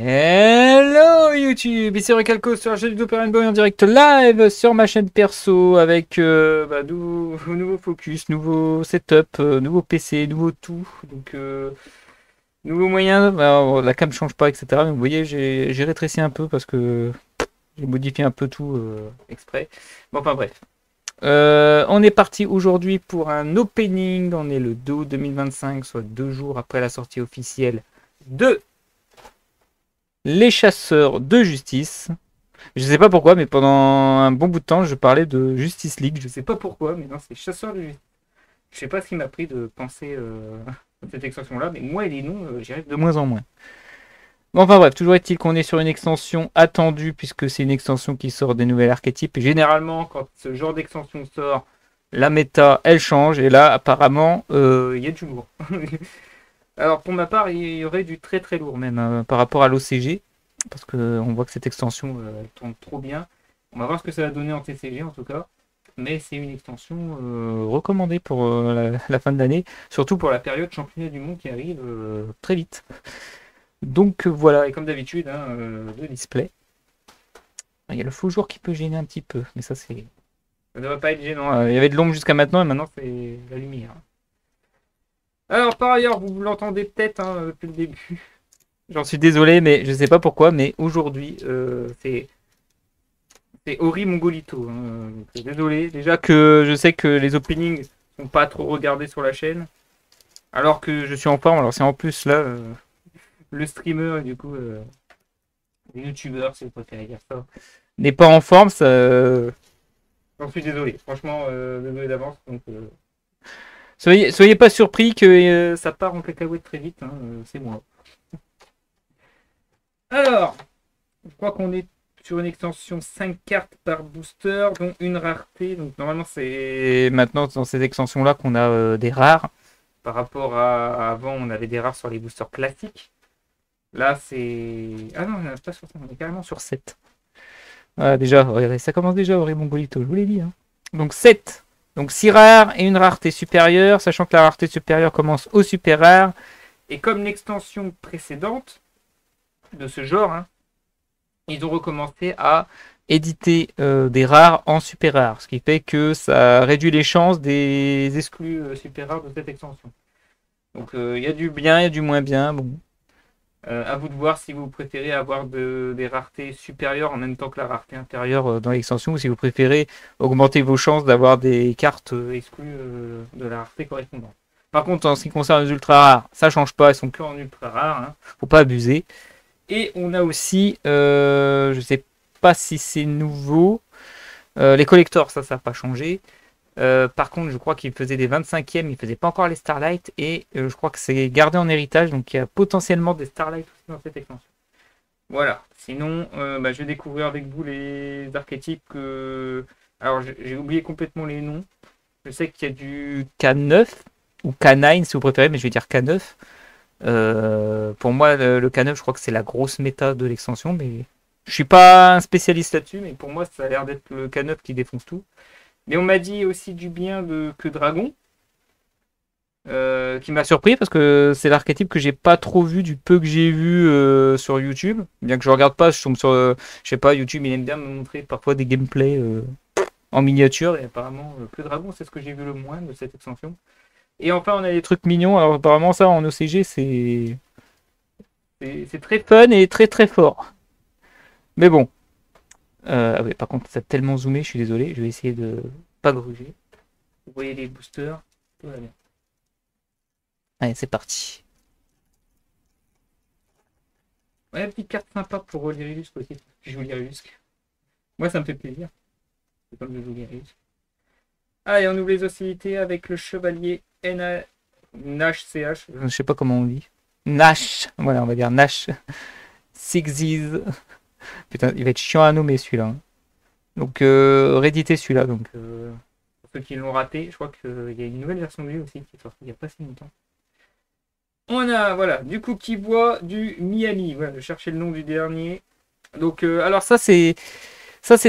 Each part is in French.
Hello YouTube, ici Recalco sur la chaîne de Boy en direct live sur ma chaîne perso avec nouveau focus, nouveau setup, nouveau PC, nouveau tout, donc nouveau moyen. Alors, la cam change pas, etc. Mais vous voyez, j'ai rétréci un peu parce que j'ai modifié un peu tout exprès. Bon, enfin bref. On est parti aujourd'hui pour un opening. On est le 2 août 2025, soit 2 jours après la sortie officielle de Les Chasseurs de Justice. Je sais pas pourquoi, mais pendant un bon bout de temps, je parlais de Justice League. Je sais pas pourquoi, mais non, c'est Chasseurs de Justice. Je sais pas ce qui m'a pris de penser à cette extension-là, mais moi et les noms, j'y arrive de moins en moins. Bon, enfin bref, toujours est-il qu'on est sur une extension attendue, puisque c'est une extension qui sort des nouvelles archétypes. Et généralement, quand ce genre d'extension sort, la méta, elle change. Et là, apparemment, il y a du lourd. Alors pour ma part, il y aurait du très très lourd même par rapport à l'OCG, parce qu'on voit que cette extension elle tourne trop bien. On va voir ce que ça va donner en TCG en tout cas, mais c'est une extension recommandée pour la fin de l'année, surtout pour la période championnat du monde qui arrive très vite. Donc voilà, et comme d'habitude, hein, le display. Il y a le faux jour qui peut gêner un petit peu, mais ça c'est... Ça ne devrait pas être gênant. Il y avait de l'ombre jusqu'à maintenant et maintenant c'est la lumière. Alors par ailleurs, vous l'entendez peut-être depuis le début. J'en suis désolé, mais je sais pas pourquoi, mais aujourd'hui, c'est Ori Mongolito. Désolé. Déjà que je sais que les openings sont pas trop regardés sur la chaîne. Alors que je suis en forme. Alors c'est en plus là, le streamer, et du coup, le youtubeur, si vous préférez dire ça, n'est pas en forme. Ça, j'en suis désolé. Franchement, désolé d'avance. Donc, soyez pas surpris que ça part en cacahuète très vite. C'est moi. Alors, je crois qu'on est sur une extension 5 cartes par booster, dont une rareté. Donc normalement, c'est maintenant dans ces extensions-là qu'on a des rares. Par rapport à avant, on avait des rares sur les boosters classiques. Là, c'est... Ah non, on n'est pas sur 5, on est carrément sur 7. Ah, déjà, regardez, ça commence déjà au Mongolito, je vous l'ai dit. Hein. Donc 7. Donc 6 rares et une rareté supérieure, sachant que la rareté supérieure commence au super rare. Et comme l'extension précédente de ce genre, hein, ils ont recommencé à éditer des rares en super rares, ce qui fait que ça réduit les chances des exclus super rares de cette extension. Donc il y a du bien, il y a du moins bien. Bon. À vous de voir si vous préférez avoir des raretés supérieures en même temps que la rareté inférieure dans l'extension, ou si vous préférez augmenter vos chances d'avoir des cartes exclues de la rareté correspondante. Par contre, en ce qui concerne les ultra rares, ça change pas, elles sont que en ultra rares, hein. Faut pas abuser. Et on a aussi, je sais pas si c'est nouveau, les collectors, ça n'a pas changé. Par contre, je crois qu'il faisait des 25e, il faisait pas encore les Starlight, et je crois que c'est gardé en héritage, donc il y a potentiellement des Starlight aussi dans cette extension. Voilà, sinon, je vais découvrir avec vous les archétypes que... Alors, j'ai oublié complètement les noms. Je sais qu'il y a du K9, ou K9 si vous préférez, mais je vais dire K9. Pour moi, le K9, je crois que c'est la grosse méta de l'extension, mais je suis pas un spécialiste là-dessus, mais pour moi, ça a l'air d'être le K9 qui défonce tout. Mais on m'a dit aussi du bien de que Dragon, qui m'a surpris parce que c'est l'archétype que j'ai pas trop vu du peu que j'ai vu sur YouTube. Bien que je regarde pas, je tombe sur, je sais pas, YouTube, il aime bien me montrer parfois des gameplays en miniature, et apparemment que Dragon, c'est ce que j'ai vu le moins de cette extension. Et enfin, on a des trucs mignons. Alors apparemment, ça en OCG, c'est très fun et très très fort. Mais bon. Ah oui, par contre, ça a tellement zoomé, je suis désolé. Je vais essayer de pas gruger. Vous voyez les boosters. Voilà. Allez, c'est parti. Ouais, petite carte sympa pour l'Irilus aussi. Je joue l'Irilus. Moi, ça me fait plaisir. C'est comme je joue l'Irilus. Allez, on ouvre les hostilités avec le chevalier Nash CH. Je sais pas comment on dit. Nash. Voilà, on va dire Nash. Sixes. Putain, il va être chiant à nommer celui-là. Hein. Donc, rééditer celui-là. Donc, pour ceux qui l'ont raté, je crois qu'il y a une nouvelle version de lui aussi qui est sortie il n'y a pas si longtemps. On a, voilà, du Cookie Bois, du Miami. Voilà, je cherchais le nom du dernier. Donc, alors ça c'est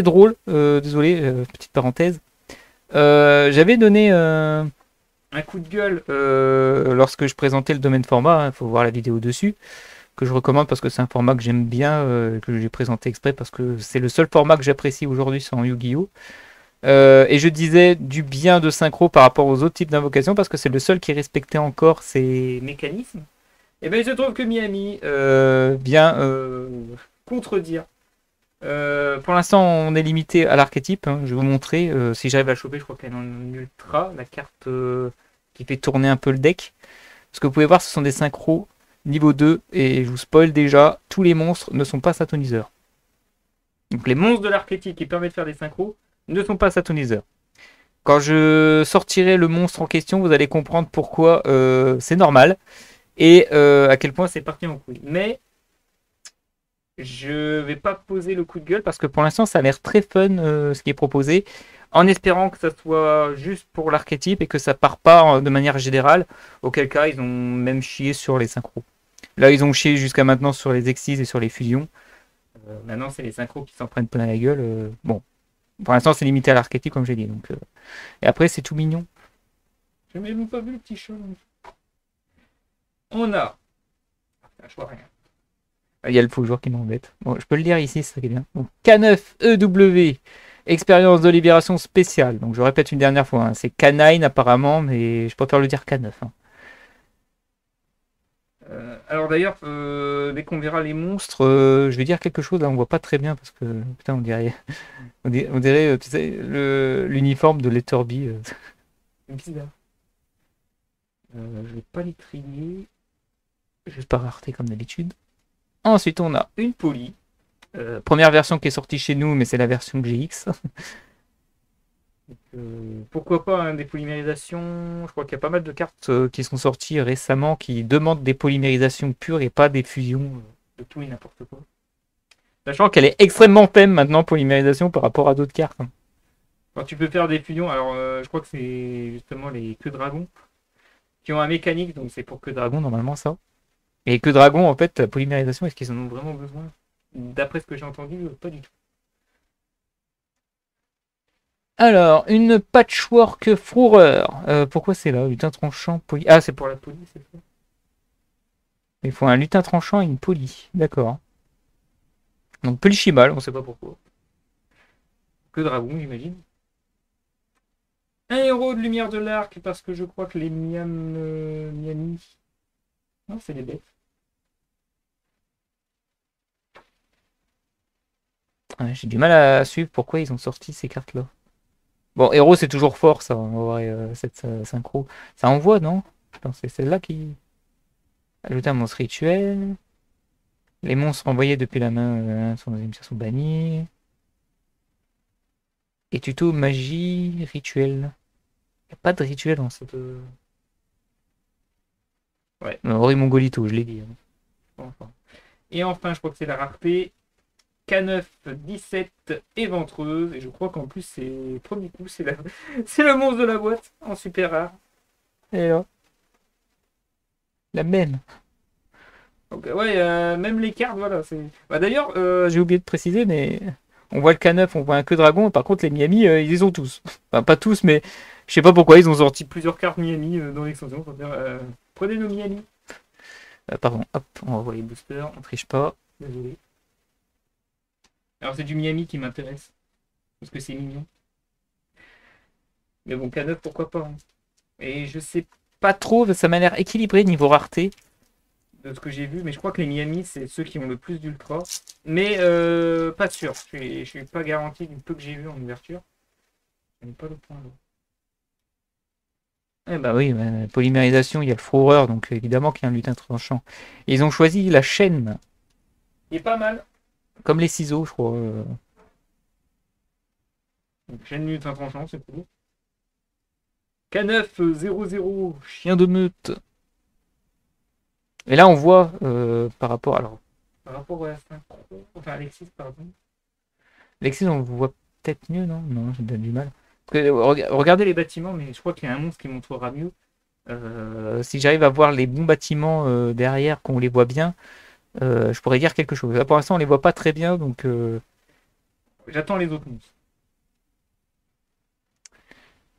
drôle. Désolé, petite parenthèse. J'avais donné un coup de gueule lorsque je présentais le domaine format. Il faut voir la vidéo dessus. que je recommande parce que c'est un format que j'aime bien, que j'ai présenté exprès parce que c'est le seul format que j'apprécie aujourd'hui sur Yu-Gi-Oh! Et je disais du bien de Synchro par rapport aux autres types d'invocations parce que c'est le seul qui respectait encore ses mécanismes. Et bien il se trouve que Miami vient contredire. Pour l'instant, on est limité à l'archétype, hein. Je vais vous montrer. Si j'arrive à le choper, je crois qu'elle est en ultra, la carte qui fait tourner un peu le deck. Ce que vous pouvez voir, ce sont des synchros niveau 2. Et je vous spoil déjà, tous les monstres ne sont pas satoniseurs. Donc les monstres de l'archétype qui permettent de faire des synchros ne sont pas satoniseurs. Quand je sortirai le monstre en question, vous allez comprendre pourquoi c'est normal. Et à quel point c'est parti en couille. Mais je vais pas poser le coup de gueule parce que pour l'instant ça a l'air très fun ce qui est proposé, en espérant que ça soit juste pour l'archétype et que ça part pas de manière générale, auquel cas ils ont même chié sur les synchros. Là ils ont chié jusqu'à maintenant sur les exis et sur les fusions. Maintenant c'est les synchros qui s'en prennent plein la gueule. Bon, pour l'instant c'est limité à l'archétype comme j'ai dit. Donc, et après c'est tout mignon. J'ai même pas vu le petit chat. On a... Ah, je vois rien. Il y a le faux joueur qui m'embête. Bon, je peux le lire ici, c'est ça qui est bien. Donc, K9EW, expérience de libération spéciale. Donc je répète une dernière fois, hein. C'est K9 apparemment, mais je préfère le dire K9. Hein. Alors d'ailleurs, dès qu'on verra les monstres, je vais dire quelque chose, là on voit pas très bien parce que putain on dirait, on dirait tu sais, l'uniforme de Letterby. C'est bizarre. Je vais pas les trier. Juste par rareté comme d'habitude. Ensuite on a une poly. Première version qui est sortie chez nous, mais c'est la version GX. Pourquoi pas hein, des polymérisations. Je crois qu'il y a pas mal de cartes qui sont sorties récemment qui demandent des polymérisations pures et pas des fusions de tout et n'importe quoi. Sachant qu'elle est extrêmement faible maintenant, polymérisation, par rapport à d'autres cartes. Hein. Alors, tu peux faire des fusions. Alors je crois que c'est justement les queues dragons qui ont un mécanique, donc c'est pour queue dragon normalement ça. Et queue dragon en fait, la polymérisation, est-ce qu'ils en ont vraiment besoin? D'après ce que j'ai entendu, pas du tout. Alors, une patchwork fourreur. Pourquoi c'est là? Lutin tranchant, poli. Ah, c'est pour la poli, c'est ça. Il faut un lutin tranchant et une poli. D'accord. Donc, Polychimal, on sait pas pourquoi. Que dragon, j'imagine. Un héros de lumière de l'arc, parce que je crois que les Miami. Non, c'est les bêtes. Ouais, j'ai du mal à suivre pourquoi ils ont sorti ces cartes-là. Bon, héros, c'est toujours fort, ça, en vrai, cette synchro. Ça envoie, non? Attends, c'est celle-là qui. Ajouter un monstre rituel. Les monstres envoyés depuis la main sont dans une sont bannis. Et tuto magie rituel. Il n'y a pas de rituel dans cette. Ouais, Ori Mongolito, je l'ai dit. Hein. Enfin. Et enfin, je crois que c'est la rareté. K9 17 éventreuse. Et je crois qu'en plus, c'est premier coup, c'est la... c'est le monstre de la boîte en super rare. Et là. La même. Donc, ouais, même les cartes, voilà. Bah, d'ailleurs, j'ai oublié de préciser, mais on voit le K9, on voit un queue dragon. Par contre, les Miami, ils les ont tous. Enfin, pas tous, mais je sais pas pourquoi ils ont sorti plusieurs cartes Miami dans l'extension. Prenez nos Miami. Pardon, hop, on va voir les boosters. On triche pas. Désolé. Alors, c'est du Miami qui m'intéresse. Parce que c'est mignon. Mais bon, K9, pourquoi pas. Hein. Et je sais pas trop, ça m'a l'air équilibré niveau rareté. De ce que j'ai vu, mais je crois que les Miami, c'est ceux qui ont le plus d'ultra. Mais pas sûr. Je suis pas garanti du peu que j'ai vu en ouverture. Je n'ai pas le point là. Eh bah oui, polymérisation, il y a le fourreur, donc évidemment qu'il y a un lutin tranchant. Et ils ont choisi la chaîne. Il est pas mal. Comme les ciseaux, je crois. Donc, chaîne lutin tranchant, c'est cool. K900, chien de meute. Et là, on voit par rapport. Alors, par rapport à Synchro. Enfin, Alexis, pardon. Alexis, on voit peut-être mieux, non? Non, j'ai du mal. Parce que, regardez les bâtiments, mais je crois qu'il y a un monstre qui montrera mieux. Si j'arrive à voir les bons bâtiments derrière, qu'on les voit bien, je pourrais dire quelque chose. Là, pour l'instant, on les voit pas très bien, donc j'attends les autres monstres.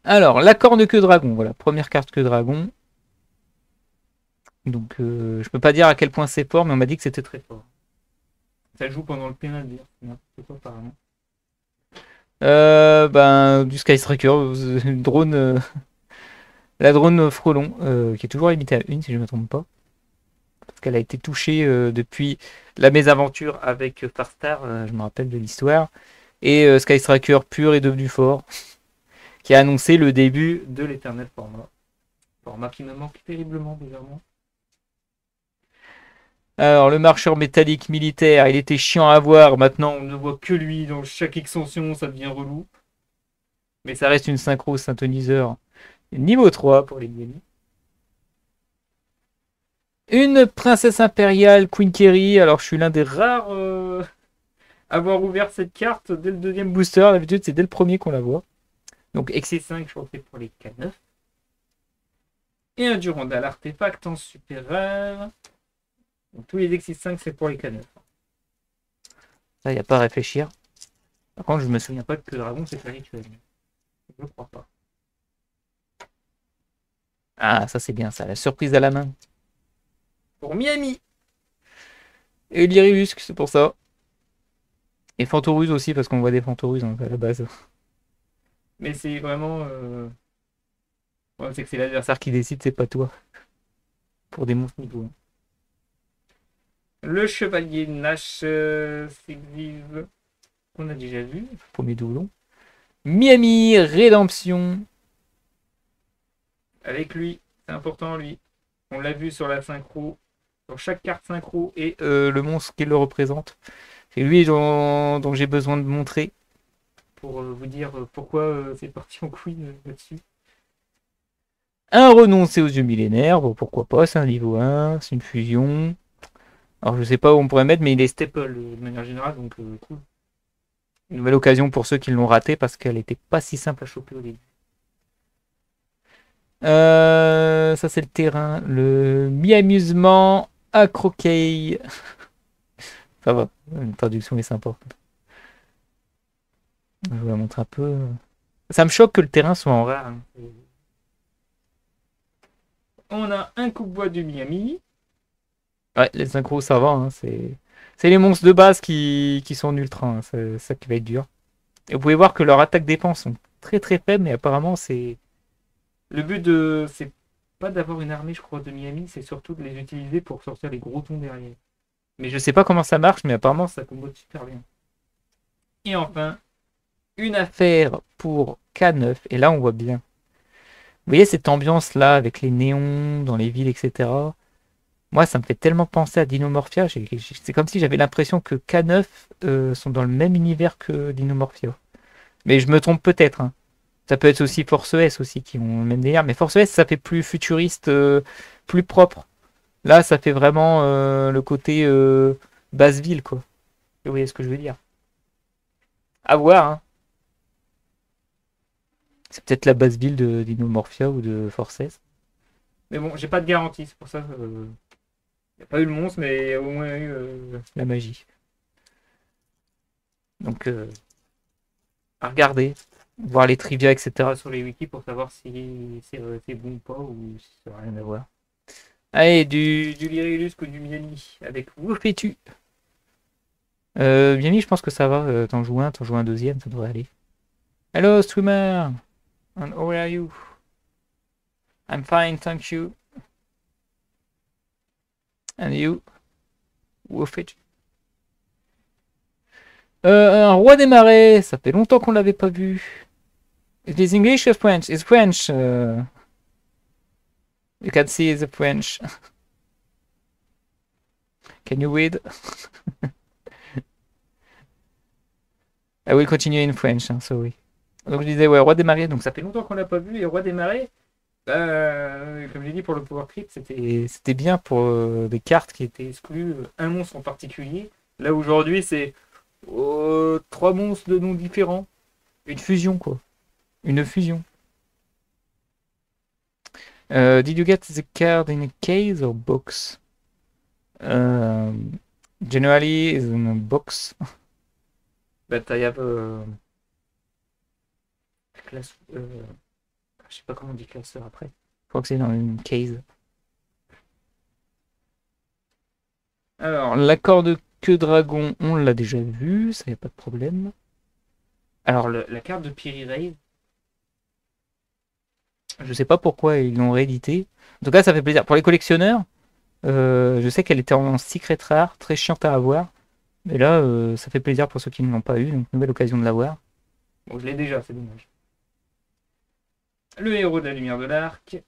Alors, la corne queue dragon. Voilà, première carte queue dragon. Donc je peux pas dire à quel point c'est fort, mais on m'a dit que c'était très fort. Ça joue pendant le pénal, c'est quoi apparemment. Ben, du Sky Striker, drone, la drone Frelon, qui est toujours limitée à une si je ne me trompe pas. Parce qu'elle a été touchée depuis la mésaventure avec Farstar, je me rappelle de l'histoire. Et Sky Striker pur est devenu fort, qui a annoncé le début de l'éternel format. Format qui me manque terriblement, bizarrement. Alors, le marcheur métallique militaire, il était chiant à voir. Maintenant, on ne voit que lui dans chaque extension, ça devient relou. Mais ça reste une synchro synthoniseur niveau 3 pour les Miami. Une princesse impériale, Queen Kerry. Alors, je suis l'un des rares à avoir ouvert cette carte dès le deuxième booster. D'habitude, c'est dès le premier qu'on la voit. Donc, XC5, je crois que c'est pour les K9. Et un Durandal artefact en super rare. Donc, tous les XC5, c'est pour les K9. Ça, il n'y a pas à réfléchir. Par contre, je me souviens pas que Dragon, c'est pas rituel. Je crois pas. Ah, ça c'est bien ça, la surprise à la main. Pour Miami. Et Lyrilusque, c'est pour ça. Et Fantorus aussi, parce qu'on voit des Fantorus à la base. Mais c'est vraiment... Ouais, c'est que c'est l'adversaire qui décide, c'est pas toi. Pour des monstres niveau 1. Le chevalier Nash Sixive, qu'on a déjà vu, premier doublon. Miami Rédemption. Avec lui, c'est important lui. On l'a vu sur la synchro, sur chaque carte synchro et le monstre qui le représente. C'est lui dont j'ai besoin de montrer pour vous dire pourquoi c'est parti en couille là-dessus. Un renoncé aux yeux millénaires, bon, pourquoi pas, c'est un niveau 1, c'est une fusion. Alors je sais pas où on pourrait mettre, mais il est staple de manière générale, donc cool. Une nouvelle occasion pour ceux qui l'ont raté parce qu'elle était pas si simple à choper au début. Ça c'est le terrain. Le mi-amusement à croquet. Ça va, une traduction est sympa. Je vous la montre un peu. Ça me choque que le terrain soit en rare. Hein. On a un coupe-bois du Miami. Ouais, les synchros ça va. Hein, c'est les monstres de base qui sont en ultra. Hein, c'est ça qui va être dur. Et vous pouvez voir que leurs attaques défense sont très très faibles, mais apparemment c'est. Le but de. C'est pas d'avoir une armée, je crois, de Miami, c'est surtout de les utiliser pour sortir les gros tons derrière. Mais je sais pas comment ça marche, mais apparemment ça combo super bien. Et enfin, une affaire pour K9. Et là, on voit bien. Vous voyez cette ambiance-là avec les néons dans les villes, etc. Moi, ça me fait tellement penser à Dinomorphia. C'est comme si j'avais l'impression que K9 sont dans le même univers que Dinomorphia. Mais je me trompe peut-être. Hein. Ça peut être aussi Force S aussi qui ont le même délire. Mais Force S, ça fait plus futuriste, plus propre. Là, ça fait vraiment le côté basse ville, quoi. Vous voyez ce que je veux dire? À voir, hein. C'est peut-être la base ville de Dinomorphia ou de Forces. Mais bon, j'ai pas de garantie, c'est pour ça. Il n'y a pas eu le monstre, mais il y a au moins eu la magie. Donc, à regarder, voir les trivia, etc. sur les wikis pour savoir si c'est bon ou pas ou si ça n'a rien à voir. Allez, du Lyrilusque ou du Miami avec vous fais-tu Miami, je pense que ça va. T'en joues un deuxième, ça devrait aller. Hello, streamer! And how are you? I'm fine, thank you. And you? Woof it. Un roi des marais, ça fait longtemps qu'on l'avait pas vu. It is English or French? It's French. You can see the French. Can you read? I will continue in French, hein, sorry. Donc je disais, ouais, roi des marais, donc ça fait longtemps qu'on l'a pas vu, et roi des marais, comme j'ai dit pour le Power Crypt, c'était bien pour des cartes qui étaient exclues, un monstre en particulier. Là aujourd'hui, c'est trois monstres de noms différents. Une fusion, quoi. Une fusion. Did you get the card in a case or box? Generally, is in a box. But I have classe, je sais pas comment on dit classeur après. Je crois que c'est dans une case. Alors, l'accord de queue dragon, on l'a déjà vu, ça y a pas de problème. Alors, la carte de Piri Reis, je sais pas pourquoi ils l'ont réédité. En tout cas, ça fait plaisir. Pour les collectionneurs, je sais qu'elle était en secret rare, très chiante à avoir. Mais là, ça fait plaisir pour ceux qui ne l'ont pas eu, donc nouvelle occasion de l'avoir. Bon, je l'ai déjà, c'est dommage. Le héros de la lumière de l'arc.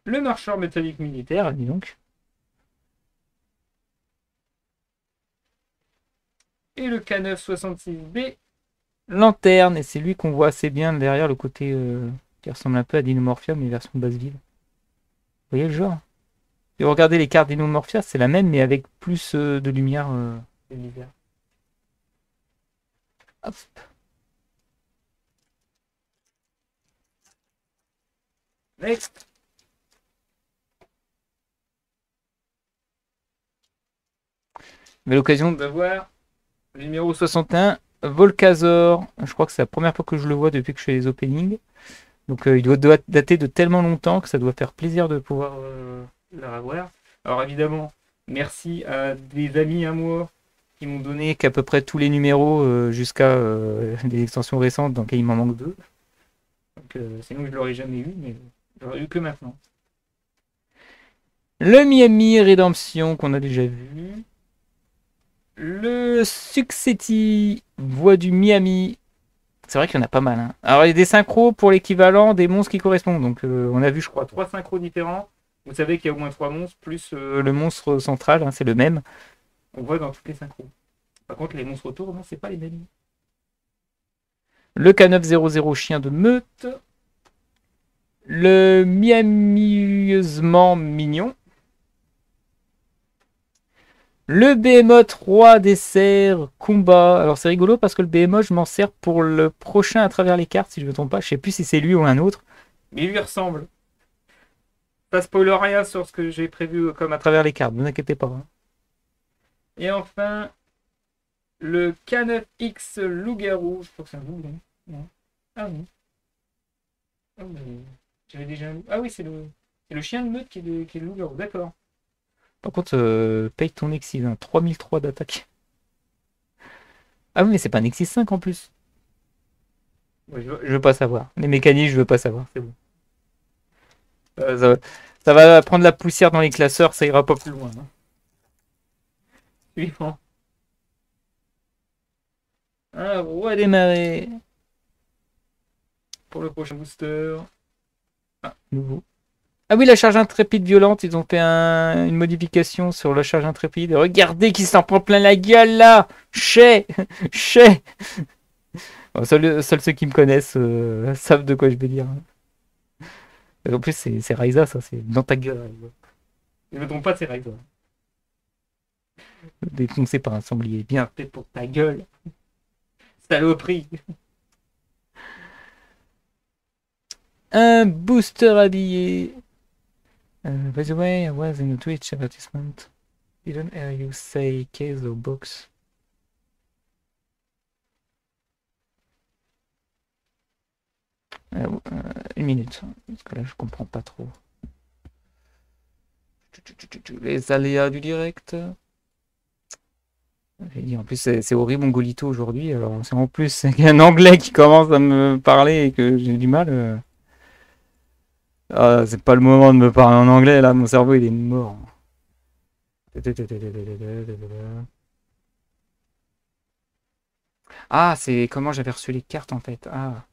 Le marcheur métallique militaire, dis donc. Et le K966B. Lanterne, et c'est lui qu'on voit assez bien derrière le côté qui ressemble un peu à Dinomorphia, mais version basse vide. Vous voyez le genre? Et regardez les cartes Dinomorphia, c'est la même, mais avec plus de lumière de l'hiver. Hop. Next. J'ai l'occasion d'avoir le numéro 61, Volcazor. Je crois que c'est la première fois que je le vois depuis que je fais les openings. Donc il doit dater de tellement longtemps que ça doit faire plaisir de pouvoir le revoir. Alors évidemment, merci à des amis à moi qui m'ont donné qu'à peu près tous les numéros jusqu'à des extensions récentes, donc il m'en manque deux. Donc, sinon je l'aurais jamais eu, mais j'aurais eu que maintenant. Le Miami Redemption qu'on a déjà vu. Le Succeti Voix du Miami. C'est vrai qu'il y en a pas mal. Hein. Alors il y a des synchros pour l'équivalent des monstres qui correspondent. Donc on a vu je crois 3 synchros différents. Vous savez qu'il y a au moins 3 monstres, plus le monstre central, hein, c'est le même. On voit dans toutes les synchros. Par contre les monstres autour, non, c'est pas les mêmes. Le K900 chien de meute. Le miamieusement mignon. Le Behemoth roi des cerfs combat. Alors c'est rigolo parce que le Behemoth je m'en sers pour le prochain à travers les cartes si je ne me trompe pas. Je sais plus si c'est lui ou un autre. Mais il lui ressemble. Pas spoiler rien sur ce que j'ai prévu comme à travers les cartes, ne vous inquiétez pas. Hein. Et enfin, le K9X loup-garou. Je crois que c'est un loup, non? Ah oui. Ah, j'avais déjà un loup. Ah oui, c'est le chien de meute qui est le loup-garou, d'accord. Par contre, paye ton Nexus, hein, 3003 d'attaque. Ah oui, mais c'est pas un Nexus 5 en plus. Ouais, je veux pas savoir. Les mécaniques, je veux pas savoir, c'est bon. Ça va prendre la poussière dans les classeurs, ça ira pas plus loin. Hein. Suivant. Un roi des marais. Pour le prochain booster. Ah, nouveau. Ah oui, la charge intrépide violente, ils ont fait une modification sur la charge intrépide. Regardez qui s'en prend plein la gueule là. Chez Chez bon, seuls ceux qui me connaissent savent de quoi je vais dire. En plus, c'est Raiza, ça, c'est dans ta gueule. Raiza. Je me trompe pas, c'est Raiza. Défoncé par un sanglier. Bien fait pour ta gueule. Saloperie. Un booster habillé. By the way, I was in a Twitch advertisement. Didn't hear you say case or box. Une minute, parce que là je comprends pas trop. Les aléas du direct. J'ai dit en plus c'est horrible mon golito aujourd'hui. Alors c'est en plus qu'il y a un anglais qui commence à me parler et que j'ai du mal. Ah, c'est pas le moment de me parler en anglais là, mon cerveau il est mort. Ah, c'est comment j'avais reçu les cartes en fait. Ah.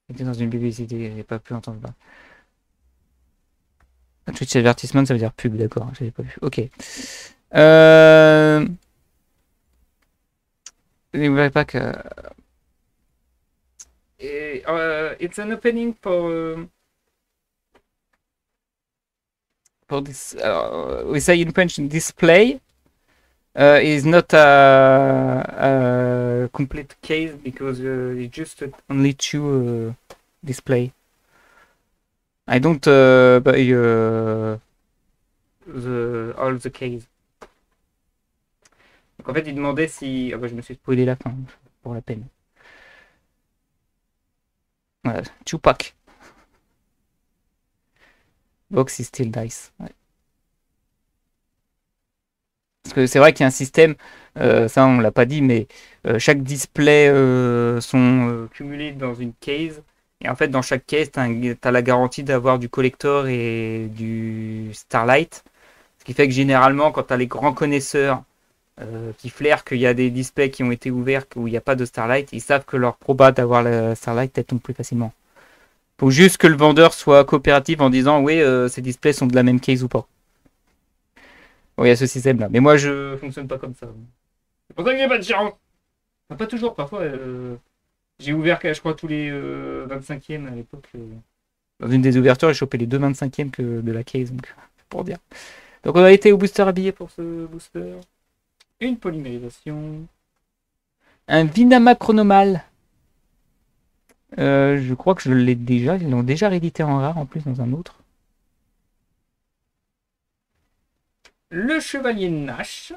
J'étais dans une publicité, j'ai pas pu entendre ça. Twitch advertisement, ça veut dire pub, d'accord, j'avais pas vu. Ok. N'oubliez pas que. It's an opening for this. We say in French display. Is not a complete case because it's just only two display. I don't buy all the case. Donc en fait, il demandait si. Ah bah, je me suis spoilé la fin, pour la peine. Voilà, Tupac. Vox is still nice. Ouais. Parce que c'est vrai qu'il y a un système, ça on l'a pas dit, mais chaque display sont cumulés dans une case. Et en fait, dans chaque case, tu as la garantie d'avoir du collector et du Starlight. Ce qui fait que généralement, quand tu as les grands connaisseurs qui flairent qu'il y a des displays qui ont été ouverts où il n'y a pas de Starlight, ils savent que leur proba d'avoir la Starlight, elle tombe plus facilement. Faut juste que le vendeur soit coopératif en disant oui, ces displays sont de la même case ou pas. Bon, il y a ce système-là. Mais moi, je fonctionne pas comme ça. C'est pour ça que j'ai pas de gérant. Enfin, pas toujours, parfois. J'ai ouvert, je crois, tous les 25e à l'époque. Dans une des ouvertures, j'ai chopé les deux 25e de la case. Donc, pour dire. Donc, on a été au booster habillé pour ce booster. Une polymérisation. Un Vinama Chronomal. Je crois que je l'ai déjà. Ils l'ont déjà réédité en rare en plus dans un autre. Le Chevalier Nash.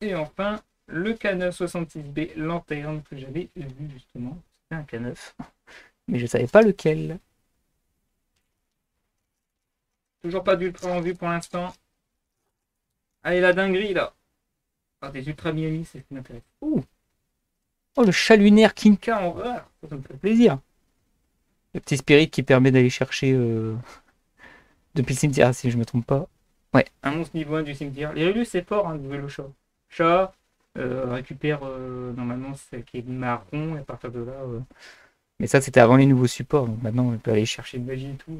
Et enfin, le K966B Lanterne que j'avais vu justement. C'était un K9. Mais je savais pas lequel. Toujours pas d'ultra en vue pour l'instant. Allez, la dinguerie là. Ah, des ultra Miami, c'est ce qui m'intéresse. Ouh. Oh, le chat lunaire Kinka en rare. Ça me fait plaisir. Le petit spirit qui permet d'aller chercher depuis le cimetière, si je me trompe pas. Ouais, un monstre niveau 1 du cimetière. Les Rélus, c'est fort hein, de jouer le chat. Chat récupère normalement celle qui est marron et à partir de là. Mais ça, c'était avant les nouveaux supports. Donc maintenant, on peut aller chercher de magie et tout.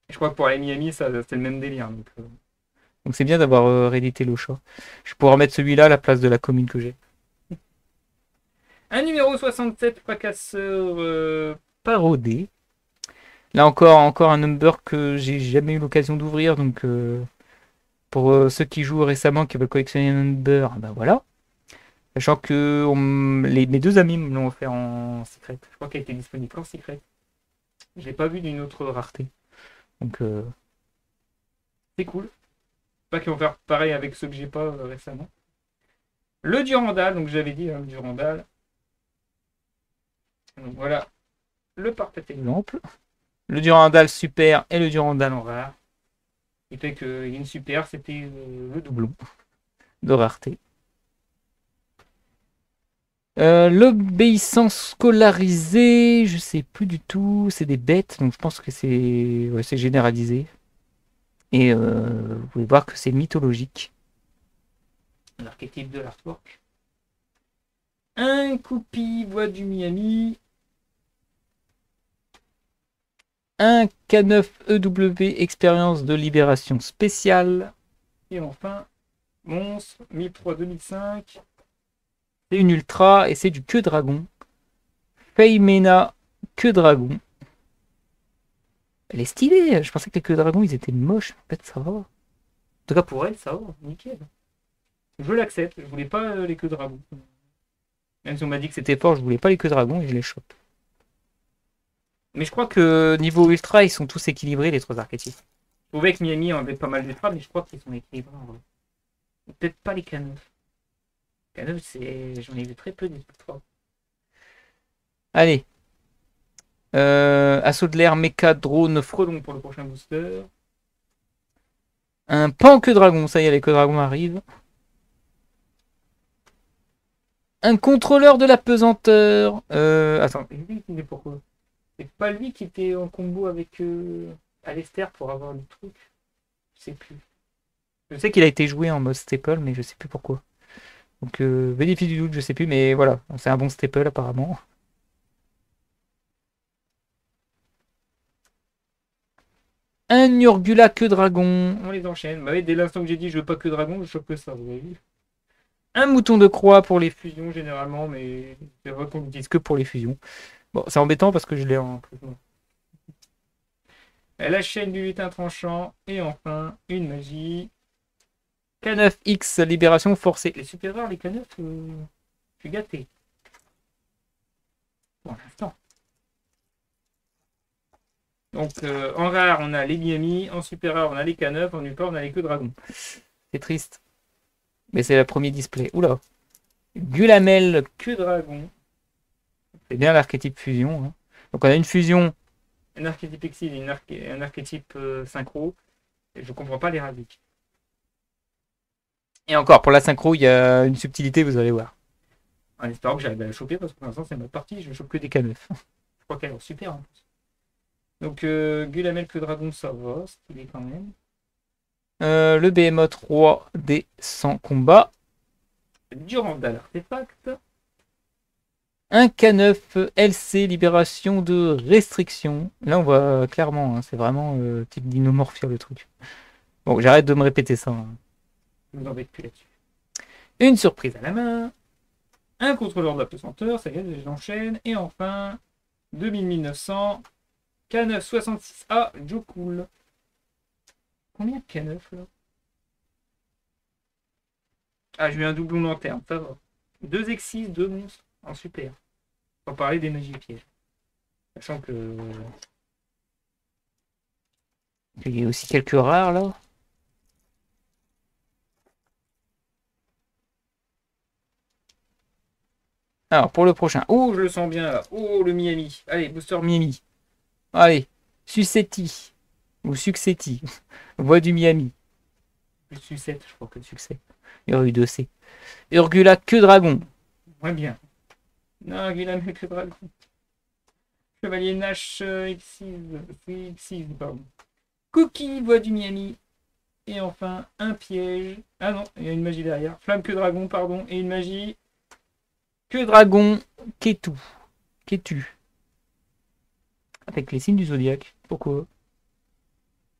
Et je crois que pour les Miami, ça, c'est le même délire. Donc c'est bien d'avoir réédité le chat. Je pourrais remettre celui-là à la place de la commune que j'ai. Un numéro 67, fracasseur parodé. Là encore un number que j'ai jamais eu l'occasion d'ouvrir. Donc pour ceux qui jouent récemment, qui veulent collectionner un number, ben voilà. Sachant que mes deux amis me l'ont offert en secret. Je crois qu'elle était disponible en secret. Je l'ai pas vu d'une autre rareté. Donc c'est cool. Pas qu'ils vont faire pareil avec ceux que j'ai pas récemment. Le Durandal, donc j'avais dit le Durandal. Donc voilà le parfait exemple. Le Durandal super et le Durandal en rare. Il fait que une super, c'était le doublon de rareté. L'obéissance scolarisée, je sais plus du tout, c'est des bêtes, donc je pense que c'est généralisé. Et vous pouvez voir que c'est mythologique. L'archétype de l'artwork. Un Coupi voix du Miami. Un K9EW expérience de libération spéciale. Et enfin, monstre 1003-2005. C'est une ultra et c'est du queue dragon. Feymena queue dragon. Elle est stylée. Je pensais que les queues dragons ils étaient moches. En fait, ça va. En tout cas, pour elle, ça va. Nickel. Je l'accepte. Je voulais pas les queues dragons. Même si on m'a dit que c'était fort, je voulais pas les queues dragons et je les chope. Mais je crois que niveau ultra, ils sont tous équilibrés, les trois archétypes. Je trouvais que Miami en avait pas mal d'ultra, mais je crois qu'ils sont équilibrés en vrai. Peut-être pas les K9. K9, j'en ai vu très peu d'ultra. Allez. Assaut de l'air, méca, drone, frelon pour le prochain booster. Un pan queue dragon, ça y est, les queues dragons arrivent. Un contrôleur de la pesanteur. Attends, mais pourquoi? C'est pas lui qui était en combo avec Alester pour avoir le truc. Je sais plus. Je sais qu'il a été joué en mode staple, mais je sais plus pourquoi. Donc bénéfice du doute, je sais plus, mais voilà, c'est un bon staple apparemment. Un Urgula que dragon. On les enchaîne. Bah oui, dès l'instant que j'ai dit je veux pas que dragon, je chope que ça, vous avez vu. Un mouton de croix pour les fusions généralement, mais c'est vrai qu'on n'utilise que pour les fusions. Bon, c'est embêtant parce que je l'ai en plus. La chaîne du lutin tranchant. Et enfin, une magie. K9X, libération forcée. Les super rares, les K9, je suis gâté. Pour l'instant. Donc, en rare, on a les Miami. En super rare, on a les K9. En ultra, on a les queues dragons. C'est triste. Mais c'est le premier display. Oula. Gulamel, queue dragon. C'est bien l'archétype fusion. Hein. Donc, on a une fusion un archétype Exil et un archétype synchro. Et je comprends pas les radiques. Et encore, pour la synchro, il y a une subtilité, vous allez voir. En espérant que j'arrive à la choper, parce que pour l'instant, c'est ma partie, je chope que des K9. Je crois qu'elle est super en plus. Donc, Gulamel que Dragon, ça va, stylé quand même. Le Behemoth Roi des 100 combats. Durandal Artefact. Un K9 LC, libération de restriction. Là, on voit clairement, hein, c'est vraiment type Dinomorphia le truc. Bon, j'arrête de me répéter ça. Hein. Je vous embête plus là-dessus. Une surprise à la main. Un contrôleur de la pesanteur, ça y est, j'enchaîne. Et enfin, 2900. K9 66A, Joe Cool. Combien de K9 là? Ah, j'ai eu un doublon lanterne, ça va. 2 Exis, 2 monstres. En super. Sans parler des magies pièges. Sachant que. Il y a aussi quelques rares là. Alors pour le prochain. Oh, je le sens bien là. Oh, le Miami. Allez, booster Miami. Allez. Sucetti. Ou Succeti. Voix du Miami. Plus sucette, je crois que succès. Il y aurait eu 2 C. Urgula que dragon. Moins bien. Non, Urgula que dragon. Chevalier Nash Exis, pardon. Cookie, voix du Miami. Et enfin, un piège. Ah non, il y a une magie derrière. Flamme que dragon, pardon. Et une magie. Que dragon, Ketu. Ketu. Avec les signes du zodiaque. Pourquoi?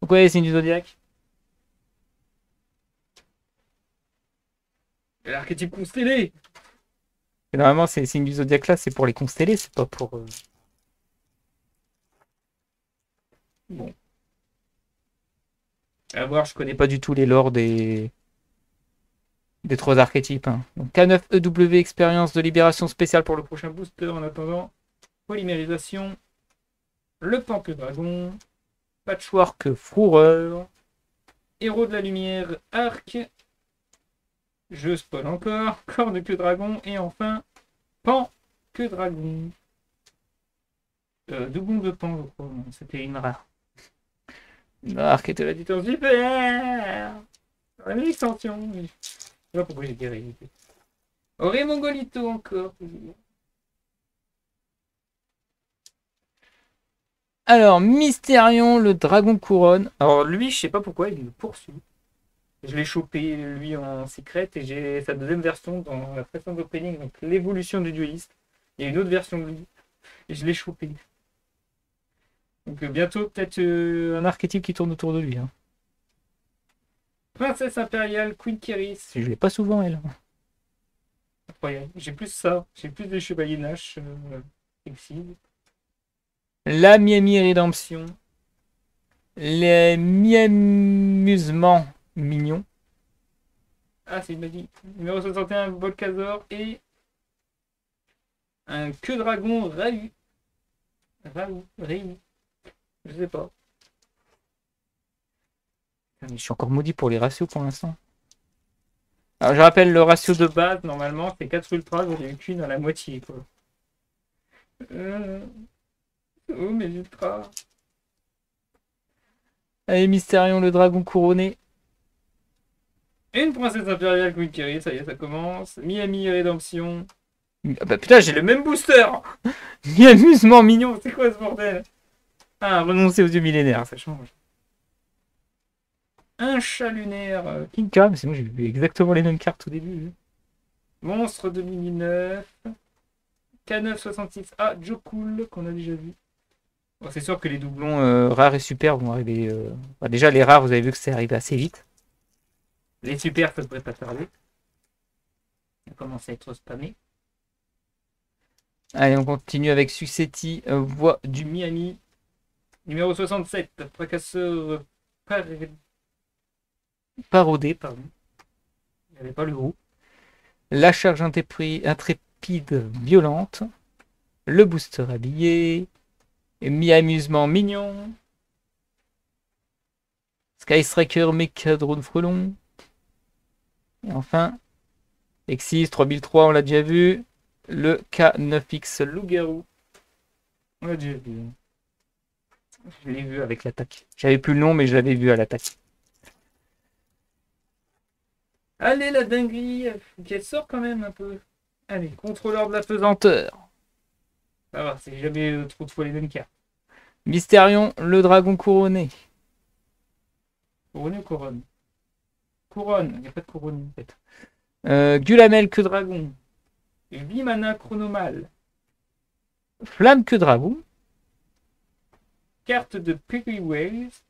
Pourquoi les signes du zodiaque? L'archétype constellé. Et normalement, ces signes du zodiaque là, c'est pour les constellés, c'est pas pour. Bon. À voir, je connais pas du tout les lores des 3 archétypes. Hein. Donc K9EW, expérience de libération spéciale pour le prochain booster. En attendant, polymérisation, le Panque Dragon, Patchwork Fourreur, Héros de la Lumière, Arc, je spoil encore, Corne que Dragon, et enfin, Pan que Dragon. Doublon de Pan, je crois, c'était une rare. Arc était la distance super. La même extension. Je sais pas pourquoi j'ai guéri. Auré Mongolito encore. Alors, Mystérion, le dragon couronne. Alors, lui, je sais pas pourquoi, il me poursuit. Je l'ai chopé, lui, en secret, et j'ai sa deuxième version dans la façon d'opening, donc l'évolution du dueliste. Il y a une autre version de lui, et je l'ai chopé. Donc, bientôt, peut-être un archétype qui tourne autour de lui. Hein. Princesse impériale, Queen Keris. Je l'ai pas souvent, elle. Incroyable. J'ai plus ça. J'ai plus des chevaliers Nash. Exil. La Miami Rédemption. Les mi-amusements mignons. Ah, c'est une magie. Numéro 61, Volcazor. Et un queue dragon Rahu. Rahu. Je sais pas. Mais je suis encore maudit pour les ratios pour l'instant. Alors je rappelle le ratio de base, normalement, c'est 4 ultras, j'en ai eu qu'une à la moitié, quoi. Oh, mes ultras. Allez, Mystérion, le dragon couronné. Et une princesse impériale Queen Keris, ça y est, ça commence. Miami Rédemption. Ah bah putain, j'ai le même booster. Mi-amusement mignon, c'est quoi ce bordel? Ah, renoncer aux yeux millénaires, ça change. Un chat lunaire King K, mais c'est moi j'ai vu exactement les mêmes cartes au début. Monstre 2009. K966A, Joe Cool, qu'on a déjà vu. Bon, c'est sûr que les doublons rares et super vont arriver. Bah, déjà, les rares, vous avez vu que c'est arrivé assez vite. Les super, ça devrait pas tarder. Ça commence à être spammé. Allez, on continue avec Succeti, voix du Miami. Numéro 67, fracasseur parodé, pardon. Il n'y avait pas le haut. La charge intrépide violente. Le booster habillé. Mi-amusement mignon. Sky Striker Mechadrone Frelon. Et enfin, Exis 3003, on l'a déjà vu. Le K9X Loup-Garou. On l'a déjà vu. Je l'ai vu avec l'attaque. J'avais plus le nom, mais je l'avais vu à l'attaque. Allez, la dinguerie, faut qu'elle sort quand même un peu. Allez, contrôleur de la pesanteur. Ça va, c'est jamais trop de fois les mêmes cartes. Mystérion, le dragon couronné. Couronné ou couronne? Couronne, il n'y a pas de couronne en fait. Gulamel que dragon. 8 mana chronomal. Flamme que dragon. Carte de Pretty Waves.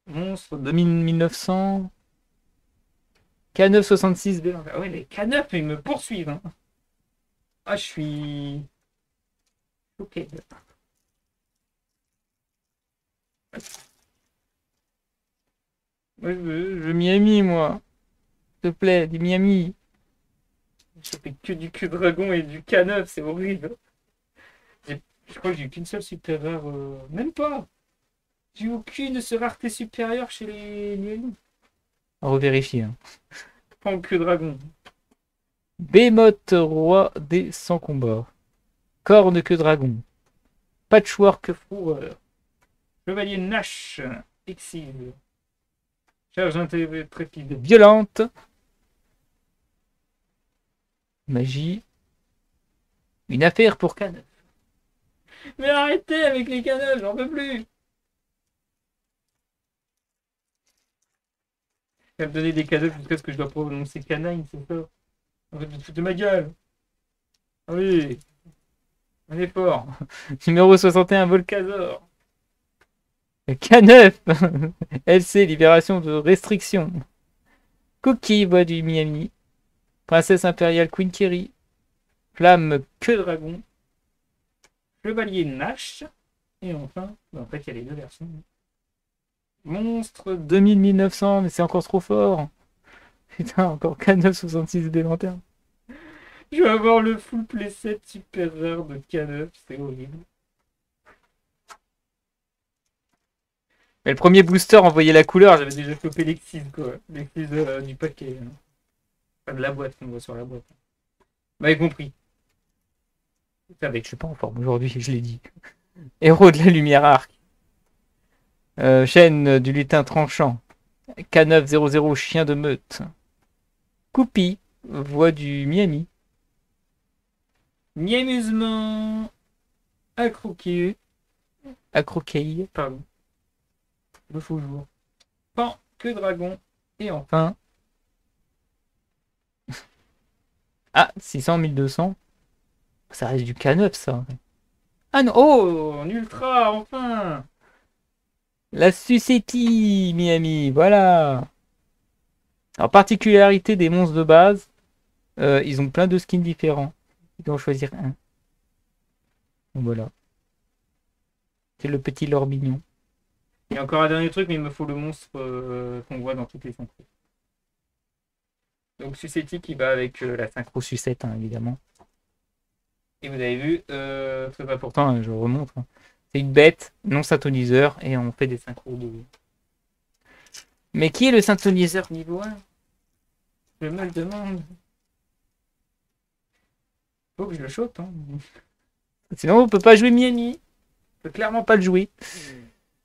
Monstre de 1900. K966 B. Ah ouais, les K9, ils me poursuivent. Hein. Ah, je suis. Ok. Moi, je Miami, moi. S'il te plaît, dis Miami. Je fais que du Q-Dragon et du K9, c'est horrible. Je crois que j'ai eu qu'une seule super rare. Même pas. J'ai aucune rareté supérieure chez les Miami. On revérifie. Hein. Pas en Q-Dragon. Behemoth, roi des 100 combats. Corne que dragon. Patchwork fourreur. Chevalier Nash. Exil. Charge intrépide violente. Magie. Une affaire pour K9. Mais arrêtez avec les K9, j'en peux plus. Elle me donner des K9 jusqu'à ce que je dois prononcer K9, c'est ça. En fait, de ma gueule. Ah oui. Un effort. Numéro 61, Volcazor. K9. LC, libération de restriction. Cookie, voix du Miami. Princesse impériale Queen Kerry. Flamme que dragon. Chevalier Nash. Et enfin, en fait, il y a les deux versions. Monstre 2000-1900, mais c'est encore trop fort. Putain, encore K966 des lanternes. Je vais avoir le full playset super rare de K9, c'est horrible. Mais le premier booster envoyait la couleur, j'avais déjà chopé l'exis quoi. L'exis du paquet. Hein. Pas de la boîte qu'on voit sur la boîte. Vous m'avez compris. Avec, je suis pas en forme aujourd'hui, je l'ai dit. Héros de la lumière arc. Chaîne du lutin tranchant. K900 chien de meute. Coupi, voix du Miami. Mi-amusement. Accroqué. Accroqué, pardon. Le faux jour. Pan, que dragon. Et enfin. Ah, 600, 1200. Ça reste du K9, ça. Ah non, oh, en ultra, enfin. La Sucetti, Miami, voilà. Alors, particularité des monstres de base, ils ont plein de skins différents. Ils doivent choisir un. Donc voilà. C'est le petit Lorbignon. Il y a encore un dernier truc, mais il me faut le monstre qu'on voit dans toutes les synchros. Donc Sucetti qui va avec la synchro sucette, hein, évidemment. Et vous avez vu, très important, hein, je remonte. Hein. C'est une bête, non synthoniseur, et on fait des synchros de. Mais qui est le synthoniseur niveau 1? Je me le demande. Faut que je le chope. Hein. Sinon, on peut pas jouer Miami. On peut clairement pas le jouer.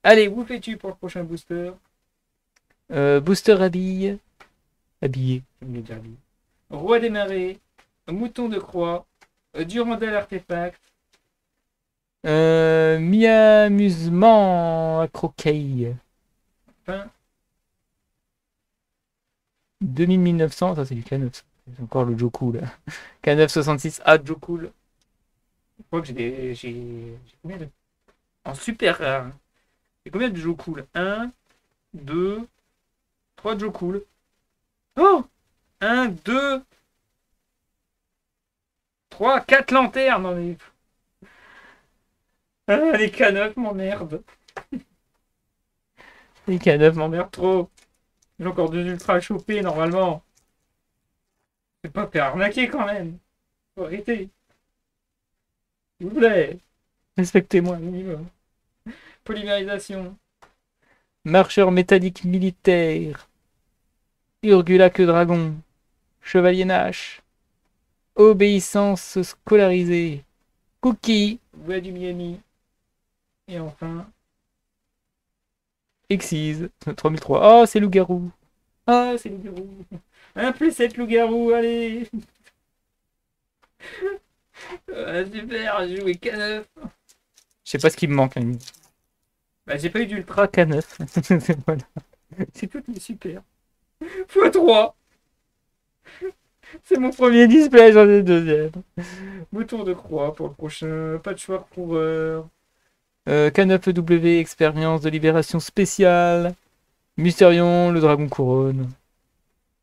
Allez, où fais-tu pour le prochain booster? Booster habille. Habillé. J'aime bien dire habillé. Roi des marées. Mouton de croix. Durandal artefact. Mi-amusement à croquet. Enfin. 2000-1900, ça c'est du K9. C'est encore le Joku là. K966 à Joku. Je crois que j'ai combien de. En super rare. J'ai combien de Joku là? 1, 2, 3 Joku. Oh 1, 2, 3, 4 lanternes. Non, mais... Ah, les K9 m'emmerdent. Les K9 m'emmerdent trop. J'ai encore deux ultras à choper normalement. Je vais pas faire arnaquer quand même. Faut arrêter. S'il vous plaît. Respectez-moi un minimum. Polymérisation. Marcheur métallique militaire. Urgula que dragon. Chevalier Nash. Obéissance scolarisée. Cookie. Voix du Miami. Et enfin, Exise 3003. Oh, c'est loup-garou. Oh, c'est loup-garou. Un plus 7 loup-garou, allez. Super, j'ai joué K9. Je sais pas ce qui me manque, hein. Bah, j'ai pas eu d'ultra K9. Voilà. C'est tout, mais super. x3. C'est mon premier display, j'en ai le deuxième. Bouton de croix pour le prochain. Patchwork pour K9W, expérience de libération spéciale. Mysterion, le dragon couronne.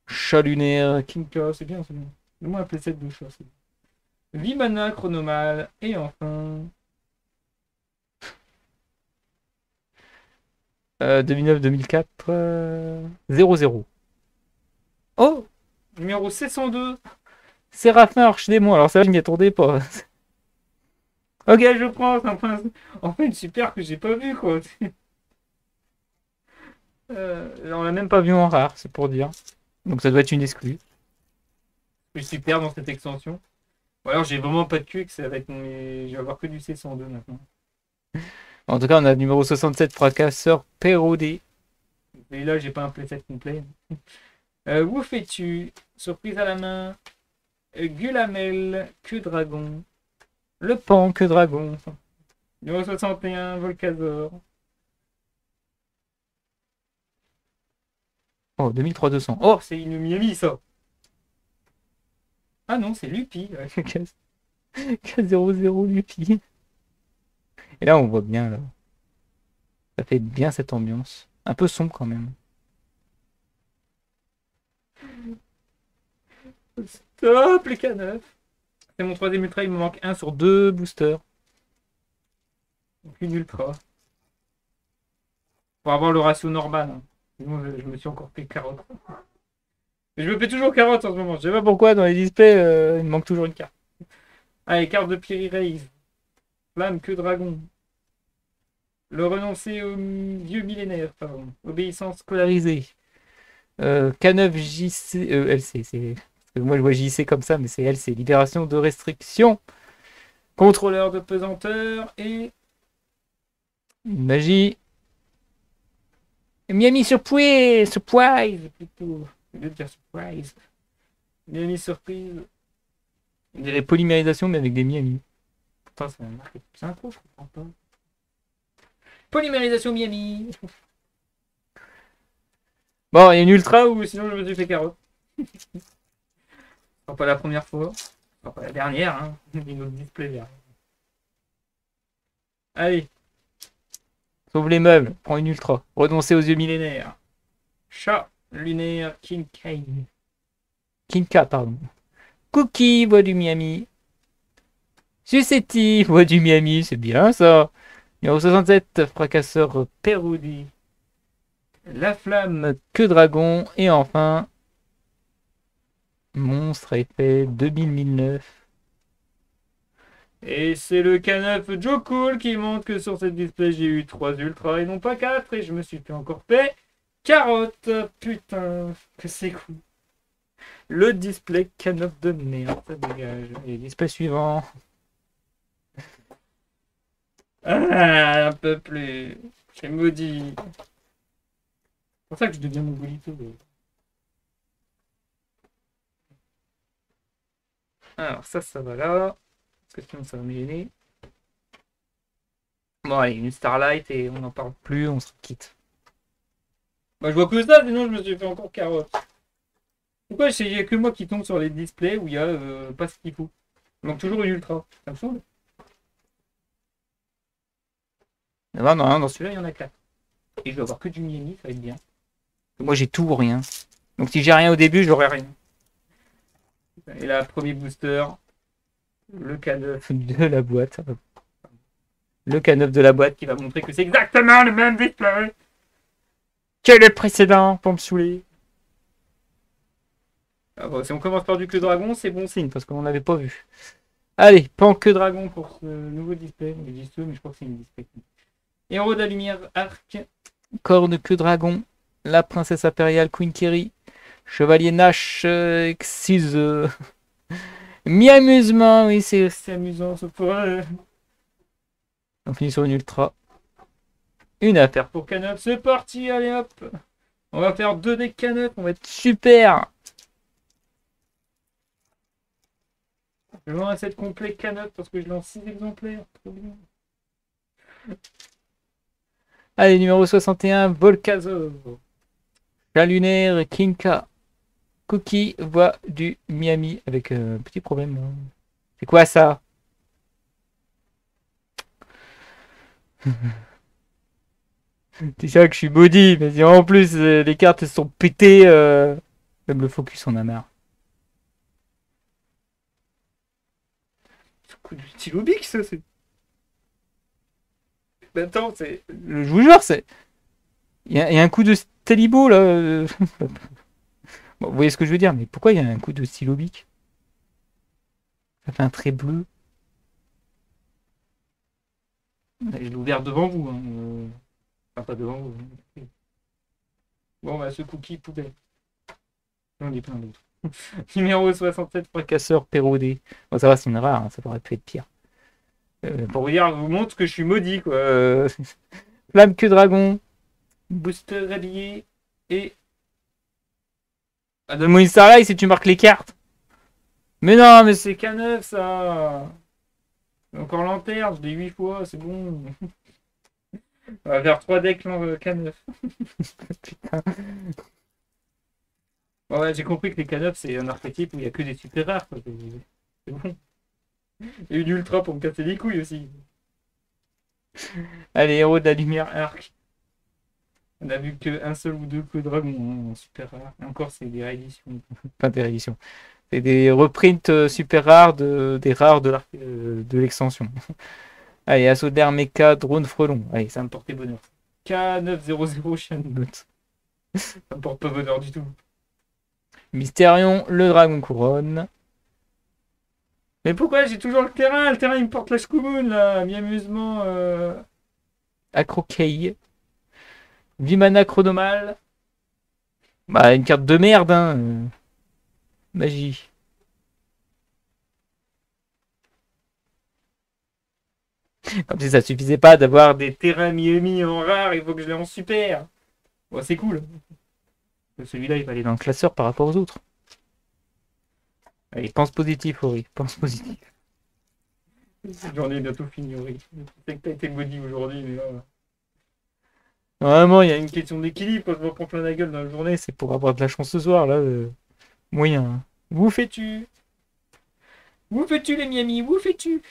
Chat lunaire, Kinka, c'est bien, c'est bien. Donne-moi un playset de chat, c'est bien. Vimana, chronomal, et enfin. 2009-2004, 0-0. Oh, numéro 702. Séraphin Arche-Démon. Alors ça, je m'y attendais pas. Ok, je prends. Enfin une super que j'ai pas vue, quoi. On l'a même pas vu en rare, c'est pour dire. Donc ça doit être une exclue. Je suis super dans cette extension. Ou alors j'ai vraiment pas de cul et que ça va être je vais avoir que du C102 maintenant. En tout cas, on a le numéro 67 fracasseur Pérodé. Et là, j'ai pas un playset complet. Où fais-tu? Surprise à la main. Gulamel, que dragon. Le pan, que dragon. Numéro 61, Volcazor. Oh, 2300. Oh, c'est une Miami, ça. Ah non, c'est Lupi. K00 Lupi. Et là, on voit bien, là. Ça fait bien cette ambiance. Un peu sombre, quand même. Stop, les K9. C'est mon troisième ultra, il me manque un sur deux boosters. Donc une ultra. Pour avoir le ratio normal. Hein. Sinon, je me suis encore fait carotte. Mais je me fais toujours carotte en ce moment. Je sais pas pourquoi, dans les displays, il me manque toujours une carte. Allez, carte de Piri Raise. Flamme, que dragon. Le renoncer au vieux millénaire, pardon. Obéissance scolarisée. K9JC. LC, c'est. Moi, je vois JC comme ça, mais c'est LC. Libération de restriction. Contrôleur de pesanteur et. Magie. Miami Surprise. Surprise, plutôt. Je vais dire surprise. Miami Surprise. Il dirait polymérisation, mais avec des Miami. Putain, c'est marqué. C'est un trou, je comprends pas. Polymérisation Miami. Bon, il y a une ultra ou sinon je me suis fait carotte. Ce sera pas la première fois. Ce sera pas la dernière, hein. Une autre display derrière. Allez. Sauve les meubles. Prends une ultra. Renoncer aux yeux millénaires. Chat lunaire Kinka. Kinka, pardon. Cookie, voix du Miami. Sucetti, voix du Miami. C'est bien ça. Numéro 67, fracasseur Peroudi. La flamme, que dragon. Et enfin, monstre effet 2009. Et c'est le K9 Joe Cool qui montre que sur cette display j'ai eu 3 ultras et non pas 4. Et je me suis fait encore fait carotte. Putain, que c'est cool. Le display K9 de merde, ça dégage. Et display suivant. Ah, un peu plus. C'est maudit. C'est pour ça que je deviens mongolito. Alors ça va là. Parce que sinon ça va me gêner. Bon allez, une Starlight et on n'en parle plus, on se quitte. Bah je vois que ça, sinon je me suis fait encore carotte. Pourquoi il n'y a que moi qui tombe sur les displays où il y a pas ce qu'il faut. Il manque toujours une ultra. Ça me saoule. Non, dans celui-là il y en a 4. Et je vais avoir que du Miami, ça va être bien. Moi j'ai tout ou rien. Donc si j'ai rien au début, j'aurai rien. Et là, premier booster. Le K9 de la boîte. Le K9 de la boîte qui va montrer que c'est exactement le même display que le précédent pour me saouler. Ah bon, si on commence par du queue dragon, c'est bon signe parce qu'on l'avait pas vu. Allez, pan queue dragon pour ce nouveau display. Mais je crois que c'est une display. Héros de la lumière, arc. Corne queue dragon. La princesse impériale Queen Kerry. Chevalier Nash, Exise. Mi-amusement, oui, c'est amusant ce point. On finit sur une ultra. Une affaire pour K9, c'est parti, allez hop. On va faire 2 decks K9, on va être super. Je vends un set complet K9 parce que je lance 6 exemplaires. Trop bien. Allez, numéro 61, Volkazov. La lunaire, Kinka. Cookie voit du Miami avec un petit problème. C'est quoi ça? C'est ça que je suis maudit, mais si en plus les cartes sont pétées, même le focus en a marre. Coup du stylo bic, ça c'est. Mais attends, c'est. Je vous jure, c'est. Il y a un coup de Stalibo là. Bon, vous voyez ce que je veux dire, mais pourquoi il y a un coup de stylo bic? Ça fait un trait bleu. Je l'ai ouvert devant vous. Hein. Enfin, pas devant vous. Bon, bah, ce cookie poubelle. J'en ai plein d'autres. Numéro 67, fracasseur pérodé. Bon, ça va, c'est une rare, hein, ça aurait pu être pire. Pour vous dire, je vous montre que je suis maudit, quoi. Flamme que dragon, booster habillé et. Ah, donne-moi une Starlight si tu marques les cartes. Mais non, mais c'est K9 ça. Encore lanterne, je l'ai 8 fois, c'est bon. On va faire 3 decks K9. Putain. Bon, ouais, j'ai compris que les K9 c'est un archétype où il n'y a que des super rares. C'est bon. Il y a une ultra pour me casser les couilles aussi. Allez, héros de la lumière arc. On a vu qu'un seul ou deux que dragon en super rare. Et encore, c'est des rééditions. Pas des rééditions. C'est des reprints super rares des rares de l'extension. Allez, assaut d'air mecha, drone frelon. Allez, ça me portait bonheur. K900 Shanbot. Ça me porte pas bonheur du tout. Mystérion, le dragon couronne. Mais pourquoi j'ai toujours le terrain? Le terrain il me porte la Shkumun là. Mi-amusement. Acrokei. Vimana chronomal. Bah, une carte de merde, hein. Magie. Comme si ça suffisait pas d'avoir des terrains mi en rare, il faut que je l'ai en super. Bon, c'est cool. Celui-là, il va aller dans le classeur par rapport aux autres. Allez, pense positif, Ori. Pense positif. J'en ai bientôt fini, Ori. Je sais que t'as été maudit aujourd'hui, mais voilà. Vraiment, il y a une question d'équilibre. Quand je me prends plein la gueule dans la journée, c'est pour avoir de la chance ce soir, là. Moyen. Hein. Où fais-tu? Où fais-tu les Miami? Où fais-tu?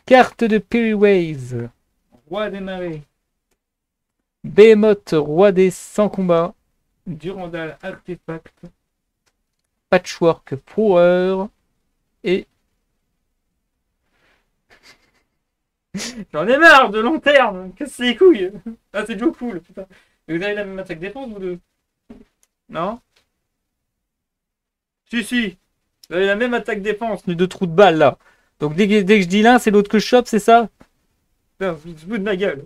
Carte de Periways. Roi des marées. Behemoth, roi des 100 combats. Durandal, artefact. Patchwork, Power. Et. J'en ai marre de long terme. Casse les couilles. Ah, c'est Joe cool, putain. Et vous avez la même attaque défense, vous deux? Non? Si, si. Vous avez la même attaque défense, les deux trous de balle là. Donc dès que je dis l'un, c'est l'autre que je chope, c'est ça? Non, je me de ma gueule.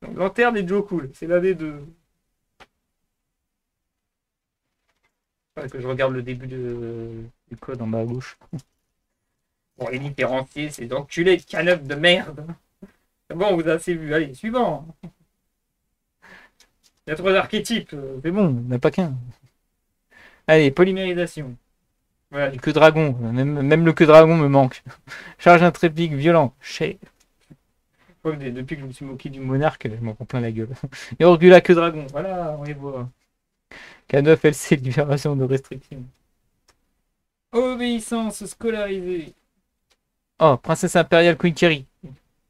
Donc, lanterne et Joe cool, c'est l'un des deux. Ouais, que je regarde le début du code en bas à gauche. Pour les différencier, ces enculés de K9 de merde. C'est bon, on vous a assez vu. Allez, suivant. Il y a 3 archétypes. C'est bon, il n'y en a pas qu'un. Allez, polymérisation. Voilà, du queue dragon. Même le queue dragon me manque. Charge intrépique violent. Chez. Depuis que je me suis moqué du monarque, je m'en prends plein la gueule. Et Orgula queue dragon. Voilà, on les voit. K9 LC, libération de restriction. Obéissance scolarisée. Oh, princesse impériale Queen Kerry.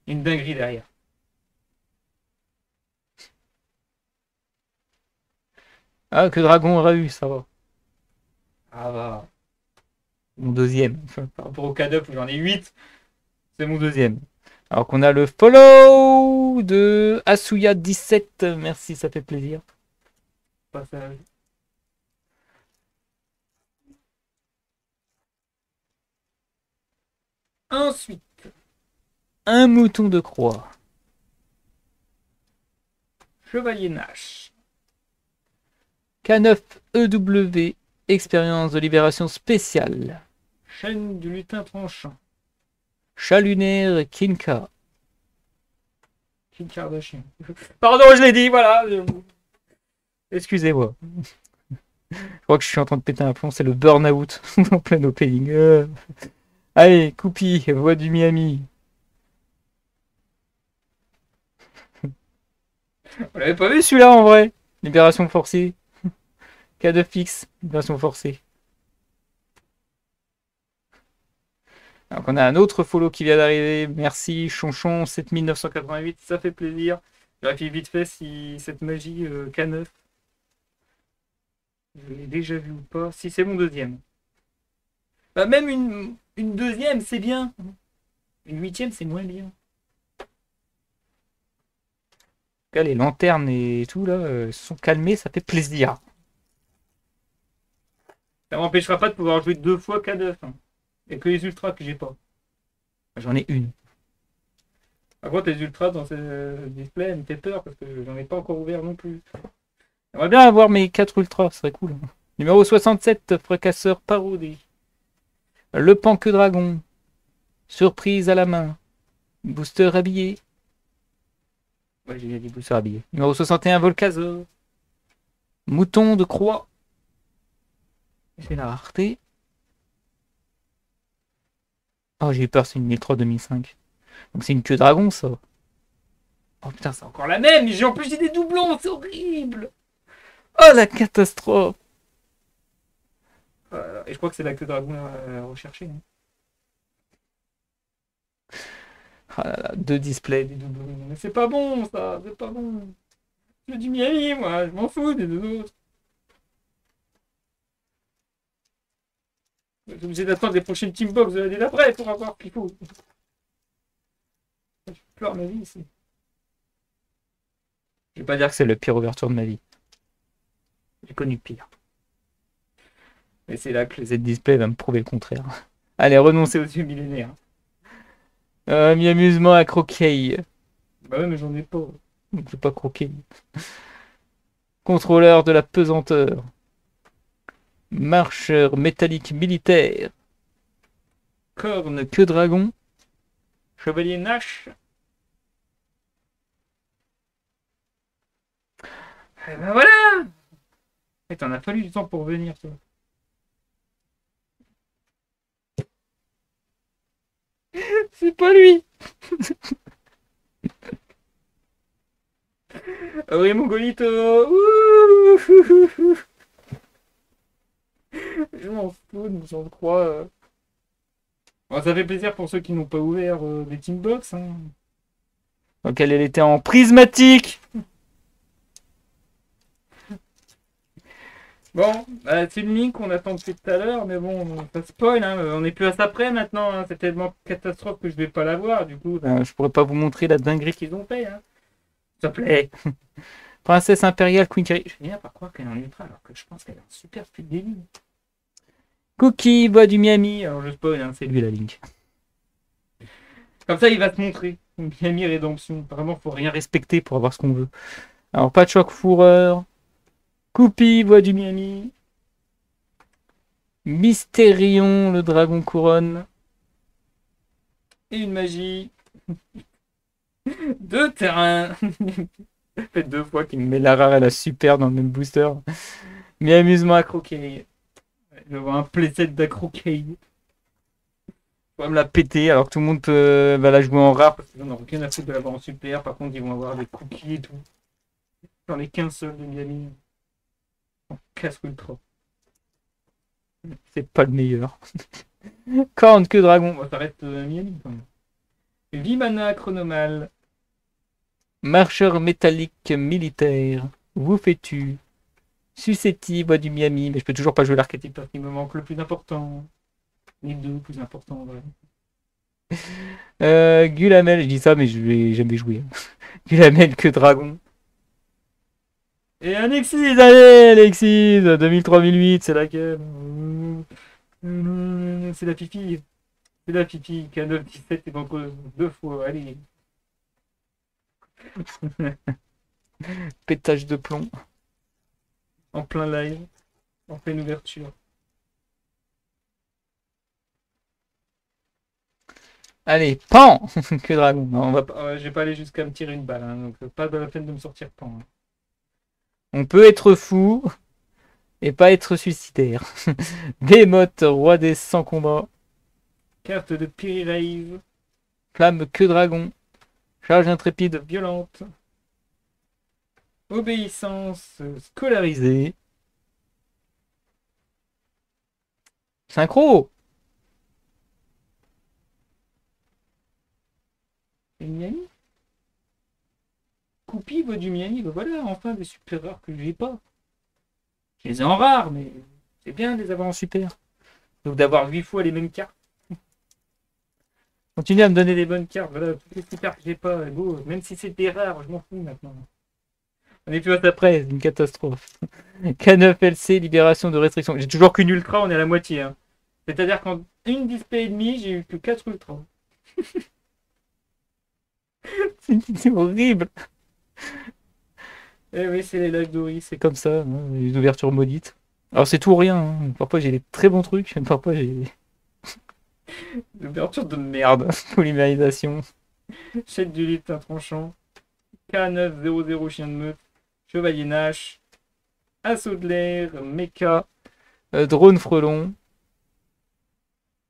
Une dinguerie derrière. Ah, que dragon aura eu, ça va. Ah va. Mon deuxième. Par rapport au K9 où j'en ai 8, c'est mon deuxième. Alors qu'on a le follow de Asuya 17. Merci, ça fait plaisir. Passage. Ensuite, un mouton de croix. Chevalier Nash. K9 EW, expérience de libération spéciale. Chaîne du lutin tranchant. Chat lunaire Kinka. Kim Kardashian. Pardon, je l'ai dit, voilà. Excusez-moi. Je crois que je suis en train de péter un plomb, c'est le burn-out en plein opening. Allez, Coupi, voix du Miami. On l'avait pas vu celui-là en vrai. Libération forcée. Cas de fixe, libération forcée. Donc on a un autre follow qui vient d'arriver. Merci Chonchon 7988, ça fait plaisir. Je vérifie vite fait si cette magie K9, je l'ai déjà vu ou pas. Si c'est mon deuxième. Bah même une deuxième c'est bien. Une huitième c'est moins bien. En tout cas les lanternes et tout là se sont calmées, ça fait plaisir. Ça m'empêchera pas de pouvoir jouer deux fois K9. Hein. Et que les ultras que j'ai pas. J'en ai une. Par contre, les ultras dans ce display, elles me fait peur parce que j'en ai pas encore ouvert non plus. J'aimerais bien avoir mes 4 ultras, ce serait cool. Numéro 67, fracasseur parodé. Le Panque Dragon. Surprise à la main. Booster habillé. Ouais, j'ai dit booster habillé. Numéro 61, Volcazor. Mouton de croix. J'ai la rareté. Oh, j'ai eu peur, c'est une 1003 2005. Donc c'est une queue dragon, ça. Oh putain, c'est encore la même. En plus, j'ai des doublons, c'est horrible. Oh, la catastrophe. Et je crois que c'est la queue dragon à rechercher. Hein. Ah là là, deux displays, des doublons. Mais c'est pas bon, ça. C'est pas bon. Je veux du Miami, moi. Je m'en fous des deux autres. Je suis obligé d'attendre les prochaines Teambox de l'année d'après pour avoir ce qu'il faut. Je pleure ma vie ici. Je vais pas dire que c'est le pire ouverture de ma vie. J'ai connu pire. Mais c'est là que le Z-Display va me prouver le contraire. Allez, renoncez aux yeux millénaires. Mi-amusement à croquer. Bah ouais, mais j'en ai pas. Donc je vais pas croquer. Contrôleur de la pesanteur. Marcheur métallique militaire. Corne queue dragon. Chevalier Nash. Et ben voilà. Et t'en as fallu du temps pour venir, toi. C'est pas lui. Oui, Mongolito. Je m'en fous, j'en crois. Bon, ça fait plaisir pour ceux qui n'ont pas ouvert des Teambox. Hein. Donc elle était en prismatique. Bon, c'est une ligne qu'on attend depuis tout à l'heure, mais bon, ça spoil, hein, on n'est plus à ça près maintenant, hein, c'est tellement catastrophe que je vais pas la voir, du coup, je pourrais pas vous montrer la dinguerie qu'ils ont fait, hein. S'il te plaît. Princesse impériale Queen Carrie. Je viens par croire qu'elle est en ultra, alors que je pense qu'elle est en super depuis le début. Cookie, voix du Miami, alors je spoil, hein, c'est lui la Link. Comme ça, il va te montrer. Miami Rédemption. Apparemment, faut rien respecter pour avoir ce qu'on veut. Alors, Patchwork Fourreur. Coupi, voix du Miami. Mystérion, le dragon couronne. Et une magie. Deux terrains. Ça fait deux fois qu'il me met la rare et la super dans le même booster. Mais amusement à croquer. Je vois un playset d'accroquer. On va me la péter alors que tout le monde va la jouer en rare parce qu'ils n'en ont rien à foutre de l'avoir en super. Par contre, ils vont avoir des cookies et tout. J'en ai qu'un seul de Miami. On casse ultra. C'est pas le meilleur. Corne que dragon. Ça reste Miami quand même. Vimana chronomal. Marcheur métallique militaire. Vous fais-tu? Suscetti, voix du Miami. Mais je peux toujours pas jouer l'archétype parce qu'il me manque le plus important. Les deux plus importants, ouais. Gulamel, je dis ça, mais je vais jamais jouer. Gulamel que dragon. Et Alexis, allez, Alexis, 2003-2008, c'est laquelle? C'est la pipi. C'est la pipi, K9-17 et donc deux fois, allez. Pétage de plomb. En plein live. En pleine ouverture. Allez, pan. Que dragon. Non, on va pas, je vais pas aller jusqu'à me tirer une balle, hein, donc pas de la peine de me sortir pan, hein. On peut être fou et pas être suicidaire. Behemoth, roi des 100 combats. Carte de Piri-Rave. Flamme que dragon. Charge intrépide violente. Obéissance scolarisée. Synchro. Et Miami. Coupi vaut du Miami. Ben voilà, enfin des super rares que je n'ai pas. Je les ai en rare, mais c'est bien de les avoir en super. Donc d'avoir 8 fois les mêmes cartes. Continue à me donner des bonnes cartes. Voilà, toutes les super que j'ai pas. Beau. Même si c'était rare, je m'en fous maintenant. On est plus à après, c'est une catastrophe. K9LC, libération de restriction. J'ai toujours qu'une ultra, on est à la moitié, hein. C'est-à-dire qu'en une display et demie, j'ai eu que 4 ultras. C'est horrible. Eh oui, c'est les lives d'Ori, c'est comme ça, hein, les ouvertures maudites. Alors c'est tout ou rien, hein. Parfois j'ai des très bons trucs, parfois j'ai des ouvertures de merde. Polymérisation. Chèque du lutin tranchant. K900 chien de meute. Chevalier Nash. Assaut de l'air. Mecha. Drone frelon.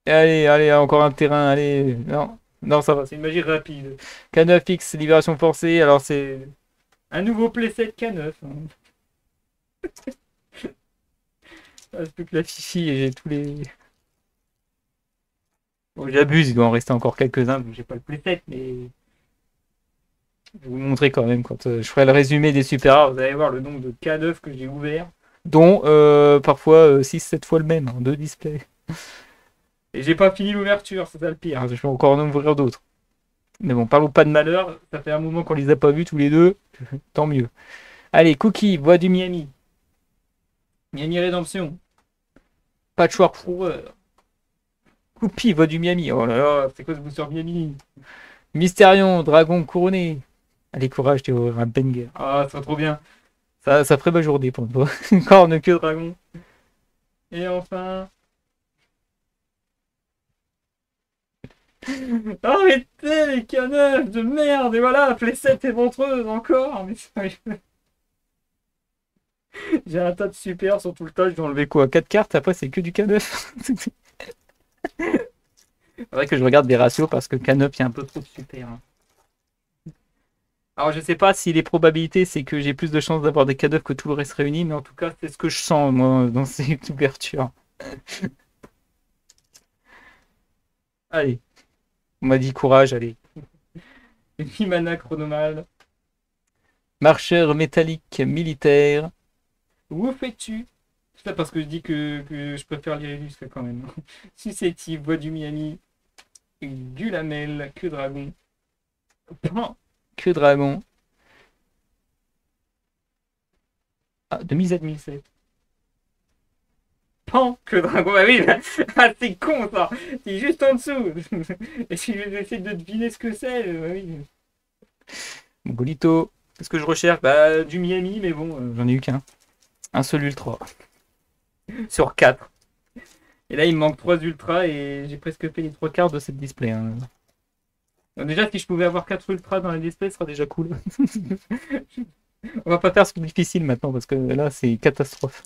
Et allez, allez, encore un terrain, allez. Non, non, ça va, c'est une magie rapide. K9X, libération forcée, alors c'est un nouveau playset K9, hein. Il reste plus que la Fifi et j'ai tous les. Bon, j'abuse, il doit en rester encore quelques-uns, donc j'ai pas le playset, mais. Je vais vous montrer quand même quand je ferai le résumé des super rares. Vous allez voir le nombre de K9 que j'ai ouvert, dont parfois 6-7 fois le même, hein, deux displays. Et j'ai pas fini l'ouverture, c'est ça le pire. Je vais encore en ouvrir d'autres. Mais bon, parlons pas de malheur. Ça fait un moment qu'on les a pas vus tous les deux. Tant mieux. Allez, Cookie, voix du Miami. Miami Rédemption. Patchwork Fourreur. Coupi, voix du Miami. Oh là là, c'est quoi ce booster Miami? Mystérion, dragon couronné. Allez, courage, tu vas ouvrir un banger. Ah, ça serait trop bien. Ça ferait ma journée pour toi. Corne que dragon. Et enfin. Arrêtez les canons de merde. Et voilà, Playset et ventreuse encore. Mais sérieux. J'ai un tas de super sur tout le tas. Je vais enlever quoi? 4 cartes. Après, c'est que du K9. C'est vrai que je regarde des ratios parce que K9, il y a un peu trop de super, hein. Alors, je sais pas si les probabilités, c'est que j'ai plus de chances d'avoir des K9 que tout le reste réuni. Mais en tout cas, c'est ce que je sens, moi, dans ces ouvertures. Allez. On m'a dit courage, allez. Imana chronomale. Marcheur métallique militaire. Où fais-tu? C'est ça parce que je dis que je préfère l'Irilus quand même. Susceptible, voix du Miami. Gulamel, que dragon. Pan, que dragon. Ah, 2007. Pan, que dragon. Bah oui, ah, c'est con ça. C'est juste en dessous. Et si j'essaie de deviner ce que c'est, bah oui. Bolito. Qu'est-ce que je recherche? Bah, du Miami, mais bon, j'en ai eu qu'un. Un seul ultra. Sur 4. Et là, il me manque 3 ultras et j'ai presque fait les 3 quarts de cette display, hein. Donc déjà, si je pouvais avoir 4 ultras dans la display, ce serait déjà cool. On va pas faire ce difficile maintenant parce que là, c'est catastrophe.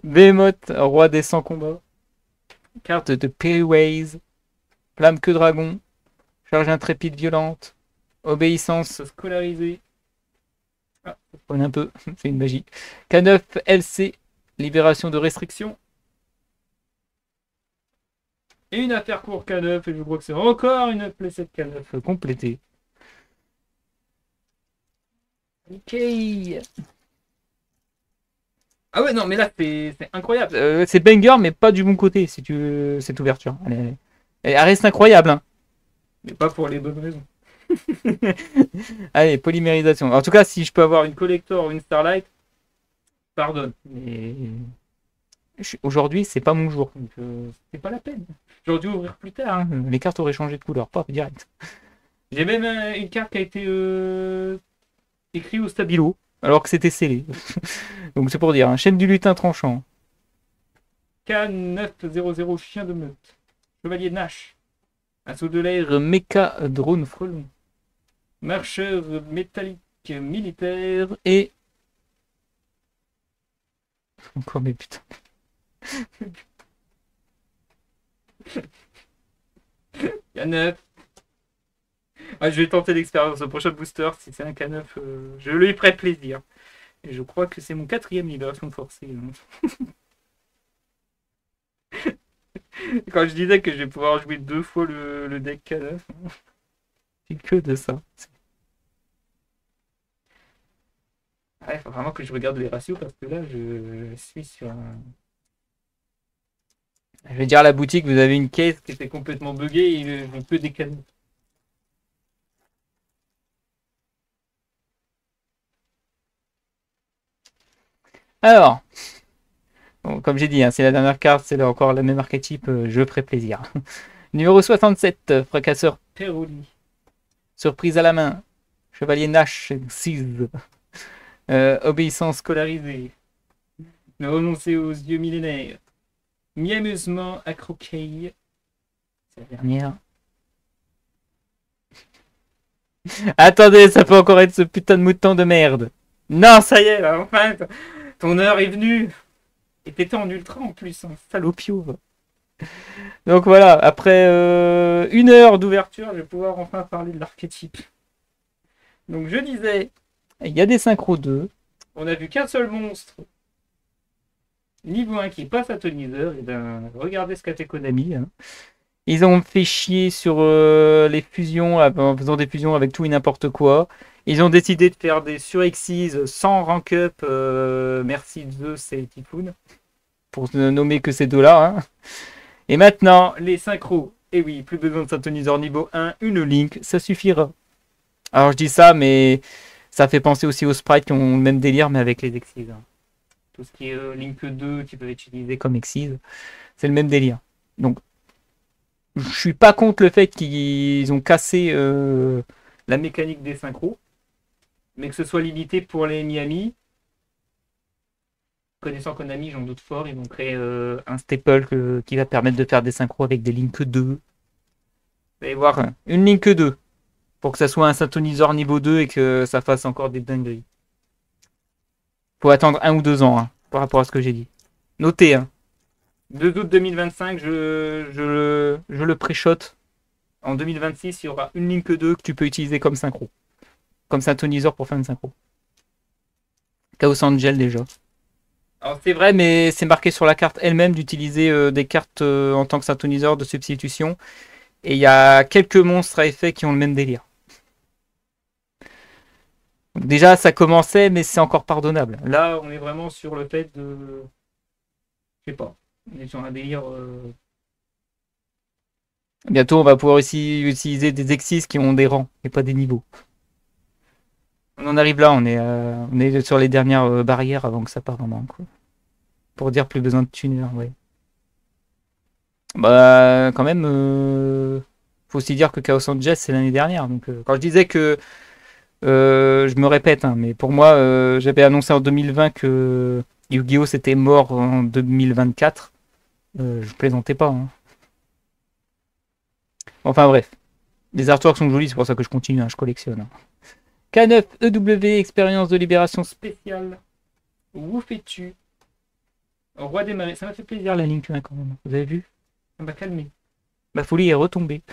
Behemoth, roi des 100 combats. Carte de Payways. Flamme que dragon. Charge intrépide violente. Obéissance scolarisée. Ah, ça prenne un peu, c'est une magie. K9LC, libération de restriction. Et une affaire court K9, et je crois que c'est encore une playset K9 complétée. Ok. Ah ouais, non, mais là, c'est incroyable. C'est banger, mais pas du bon côté, si tu veux, cette ouverture. Allez. Elle reste incroyable, hein. Mais pas pour les bonnes raisons. Allez, polymérisation. En tout cas, si je peux avoir une collector ou une Starlight, pardonne. Mais aujourd'hui, c'est pas mon jour. Donc, c'est pas la peine. J'aurais dû ouvrir plus tard, hein. Les cartes auraient changé de couleur, pas direct. J'ai même une carte qui a été écrite au stabilo, alors que c'était scellé. Donc c'est pour dire, hein. Chaîne du lutin tranchant. K900 chien de meute. Chevalier Nash. Assaut de l'air, méca, drone frelon. Marcheur métallique militaire et... Encore mais putain. K9. Ah, je vais tenter l'expérience au prochain booster. Si c'est un K9, je lui ferai plaisir. Et je crois que c'est mon 4ème libération forcée. Hein. Quand je disais que je vais pouvoir jouer 2 fois le deck K9, hein. C'est que de ça. Il faut vraiment que je regarde les ratios parce que là, je suis sur un... Je vais dire à la boutique, vous avez une caisse qui était complètement buggée et je peux décaler. Alors, bon, comme j'ai dit, hein, c'est la dernière carte, c'est encore la même archétype, je ferai plaisir. Numéro 67, fracasseur Peroli. Surprise à la main. Chevalier Nash, 6. Obéissance scolarisée. Ne renoncer aux yeux millénaires. Mi-amusement à croquer. C'est la dernière. Attendez, ça peut encore être ce putain de mouton de merde. Non, ça y est, là, enfin, ton heure est venue. Et t'étais en ultra en plus, hein, salopio. Donc voilà, après 1 heure d'ouverture, je vais pouvoir enfin parler de l'archétype. Donc je disais, il y a des synchros 2. On a vu qu'un seul monstre. Niveau 1 qui passe à toniseur. Et ben, regardez ce qu'a fait Konami. Hein. Ils ont fait chier sur les fusions, en faisant des fusions avec tout et n'importe quoi. Ils ont décidé de faire des surexis sans rank up. Merci Zeus et Typhoon. Pour ne nommer que ces deux-là. Hein. Et maintenant, les synchros. Et oui, plus besoin de synthoniseur niveau 1. Une link, ça suffira. Alors je dis ça, mais ça fait penser aussi aux sprites qui ont le même délire, mais avec les exis. Hein. Tout ce qui est Link 2 qui peuvent être utilisés comme exis, c'est le même délire. Donc, je suis pas contre le fait qu'ils ont cassé la mécanique des synchros, mais que ce soit limité pour les Miami. Connaissant Konami, j'en doute fort, ils vont créer un staple qui va permettre de faire des synchros avec des Link 2. Vous allez voir, une Link 2 pour que ça soit un synthoniseur niveau 2 et que ça fasse encore des dingueries. Faut attendre 1 ou 2 ans hein, par rapport à ce que j'ai dit. Notez, hein. 2 août 2025, je le pré-shot. En 2026, il y aura une Link 2 que tu peux utiliser comme synchro. Comme synthoniseur pour faire une synchro. Chaos Angel déjà. Alors c'est vrai, mais c'est marqué sur la carte elle-même d'utiliser des cartes en tant que synthoniseur de substitution. Et il y a quelques monstres à effet qui ont le même délire. Donc déjà, ça commençait, mais c'est encore pardonnable. Là, on est vraiment sur le fait de... Je sais pas. On est sur un délire... Bientôt, on va pouvoir aussi utiliser des exis qui ont des rangs et pas des niveaux. On en arrive là, on est sur les dernières barrières avant que ça parte vraiment. Quoi. Pour dire plus besoin de tuner, ouais. Bah, quand même, faut aussi dire que Chaos Angel, c'est l'année dernière. Donc, quand je disais que je me répète, hein, mais pour moi, j'avais annoncé en 2020 que Yu-Gi-Oh! C'était mort en 2024. Je plaisantais pas. Hein. Enfin bref. Les artworks sont jolis, c'est pour ça que je continue, hein, je collectionne. Hein. K9 EW, expérience de libération spéciale. Où fais-tu? Roi des marées. Ça m'a fait plaisir la Link 1 quand même. Vous avez vu? Ça m'a calmé. Ma folie est retombée.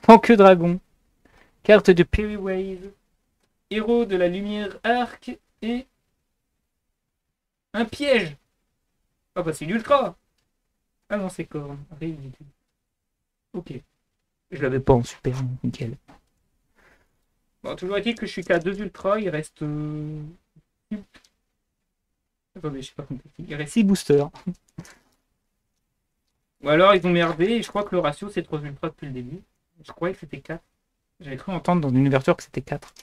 Manque dragon. Carte de Periwave. Héros de la lumière arc et un piège. Ah bah c'est l'ultra. Ah non c'est corps. Ok. Je l'avais pas en super, nickel. Bon, toujours est-il que je suis qu'à 2 ultras, il reste... Attendez, je sais pas compris. Il reste 6 boosters. Ou alors ils ont merdé et je crois que le ratio c'est 3 ultras depuis le début. Je croyais que c'était 4. J'avais cru entendre dans une ouverture que c'était 4.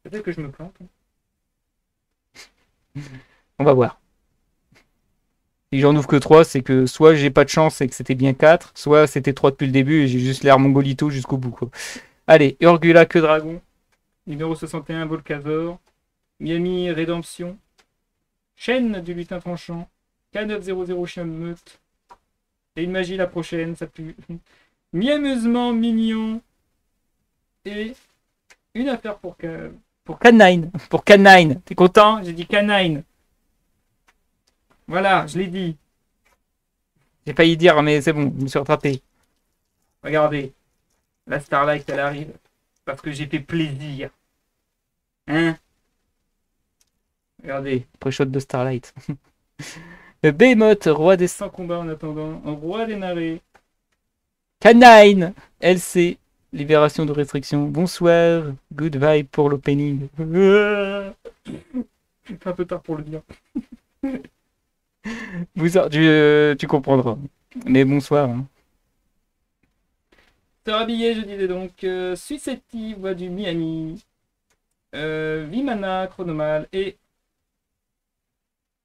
Peut-être que je me plante. On va voir. Si j'en ouvre que 3, c'est que soit j'ai pas de chance et que c'était bien 4, soit c'était 3 depuis le début et j'ai juste l'air mongolito jusqu'au bout. Quoi. Allez, Urgula que dragon. Numéro 61, Volcazor. Miami Rédemption. Chaîne du lutin tranchant. K900 chien de meute. Et une magie la prochaine, ça pue. Mi-amusement mignon. Et une affaire pour Canine. Pour Canine. T'es content? J'ai dit Canine. Voilà, je l'ai dit. J'ai failli dire, mais c'est bon, je me suis rattrapé. Regardez, la Starlight, elle arrive. Parce que j'ai fait plaisir. Hein? Regardez, pré-shot de Starlight. Behemoth, roi des 100 combats en attendant. Roi des marées. Canine, LC, libération de restriction. Bonsoir, good vibe pour l'opening. C'est un peu tard pour le dire. Tu comprendras. Mais bonsoir. Hein. Se rhabiller, je disais donc. Suissetti, voix du Miami. Vimana, Chronomal et.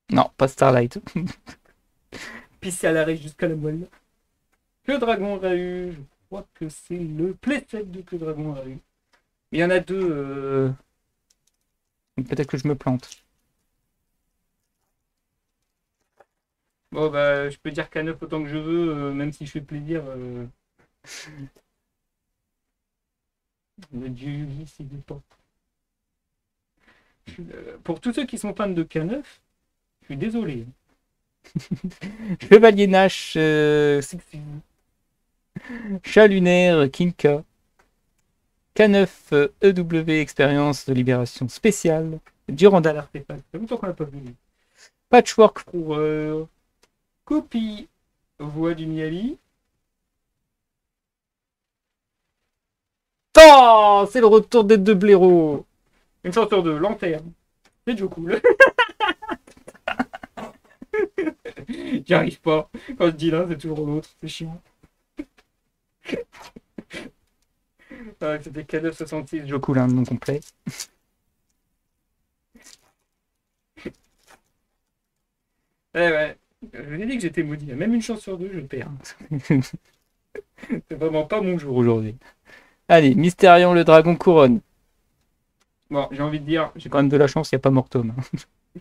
Non, pas Starlight. Pisser à l'arrêt jusqu'à la moelle. Que Dragon aura eu. Je crois que c'est le playset de Que Dragon aura eu. Il y en a deux. Peut-être que je me plante. Bon, bah, je peux dire K9 autant que je veux, même si je fais plaisir. Le dieu Ulysse, il est pas. Pour tous ceux qui sont fans de K9, je suis désolé. Chevalier Nash, Chat lunaire, Kinka. K9 EW, expérience de libération spéciale. Durandal artefact. Ça fait longtemps qu'on l'a pas vu. Patchwork Fourreur. Copie. Voix du Miali. Oh, c'est le retour des deux blaireaux. Une chance sur deux, lanterne. C'est déjà cool. J'y arrive pas. Quand je dis l'un, c'est toujours l'autre. C'est chiant. C'était K966, Joku, là, non complet. Ouais. Je vous ai dit que j'étais maudit. Même une chance sur deux, je perds. C'est vraiment pas mon jour aujourd'hui. Allez, Mystérion, le dragon couronne. Bon, j'ai envie de dire, j'ai quand même de la chance, il n'y a pas Mortom.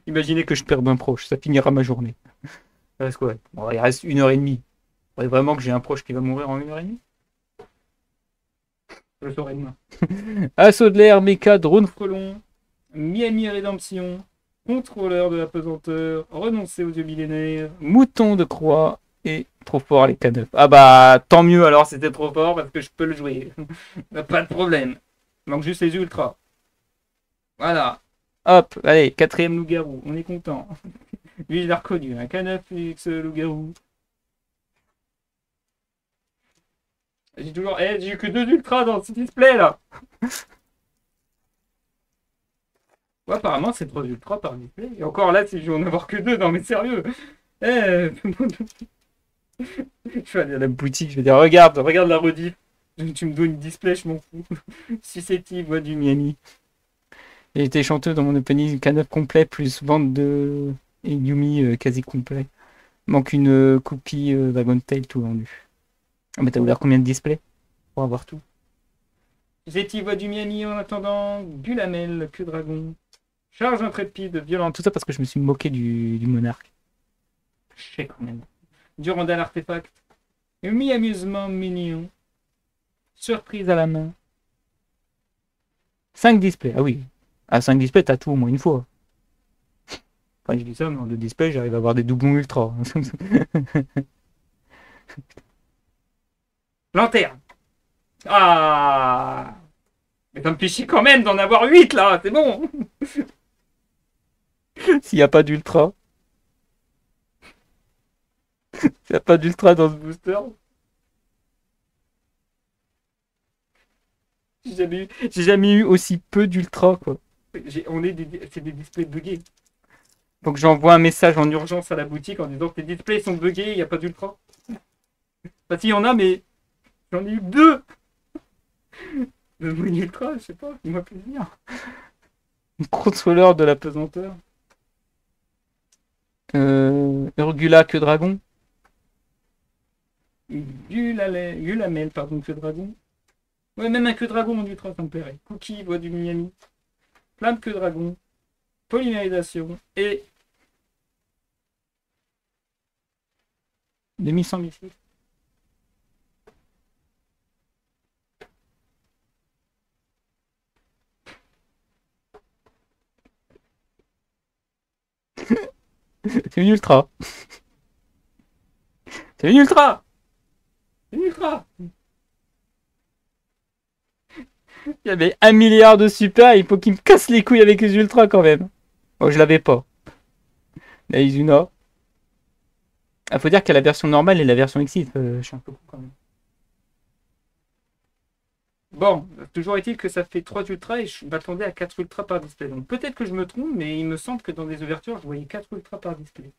Imaginez que je perds un proche, ça finira ma journée. Il reste quoi? Bon, il reste 1h30. Il faudrait vraiment que j'ai un proche qui va mourir en 1h30? Je le saurai demain. Assaut de l'air, Mecha, drone frelon, Miami Rédemption, contrôleur de la pesanteur, renoncer aux yeux millénaires, mouton de croix et trop fort les K9. Ah bah tant mieux alors, c'était trop fort parce que je peux le jouer. Pas de problème. Il manque juste les ultras. Voilà. Hop, allez, quatrième loup-garou, on est content. Lui, je l'ai reconnu, un K9 X loup-garou. J'ai toujours. J'ai eu que deux ultras dans ce display là. Ouais, apparemment, c'est 3 ultras par display. Et encore là, si je vais en avoir que deux, non mais sérieux. Je vais aller à la boutique, je vais dire regarde la rediff. Tu me donnes une display, je m'en fous. Susceptible, voix du Miami. J'ai été chanteuse dans mon opening K9 complet, plus vente de Yumi quasi complet. Manque une copie Dragon Tail tout vendu. Ah, mais t'as ouvert combien de displays pour avoir tout? Zeti, voix du Miami en attendant. Gulamel, que dragon. Charge intrépide, violente. Tout ça parce que je me suis moqué du monarque. Je sais quand même. Durandal artefact. Mi-amusement mignon. Surprise à la main. 5 displays. Ah oui. À 5 displays, t'as tout au moins une fois. Enfin, je dis ça, mais en 2 displays, j'arrive à avoir des doublons ultra. Lanterne. Ah. Mais ça me fait chier quand même d'en avoir 8 là, c'est bon. S'il n'y a pas d'ultra. S'il n'y a pas d'ultra dans ce booster. J'ai jamais eu aussi peu d'ultra quoi. C'est des displays buggés. Donc j'envoie un message en urgence à la boutique en disant que les displays sont buggés, il n'y a pas d'ultra. Enfin s'il y en a mais j'en ai eu 2. De ultra, je sais pas, fais-moi plaisir. Contrôleur de la pesanteur. Urgula que dragon. Gulamel, pardon, que dragon. Ouais, même un que dragon en ultra, ça me plairait. Cookie, voix du Miami. Flamme que dragon. Polymérisation. Et. 2100 missiles. C'est une ultra. C'est une ultra. C'est une ultra. Il y avait 1 milliard de super, il faut qu'il me casse les couilles avec les ultras quand même. Bon, je l'avais pas. La Izuna. Ah, faut dire qu'il y a la version normale et la version Exit. Je suis un peu con quand même. Bon, toujours est-il que ça fait 3 ultras et je m'attendais à 4 ultras par display. Donc peut-être que je me trompe, mais il me semble que dans des ouvertures, je voyais 4 ultras par display.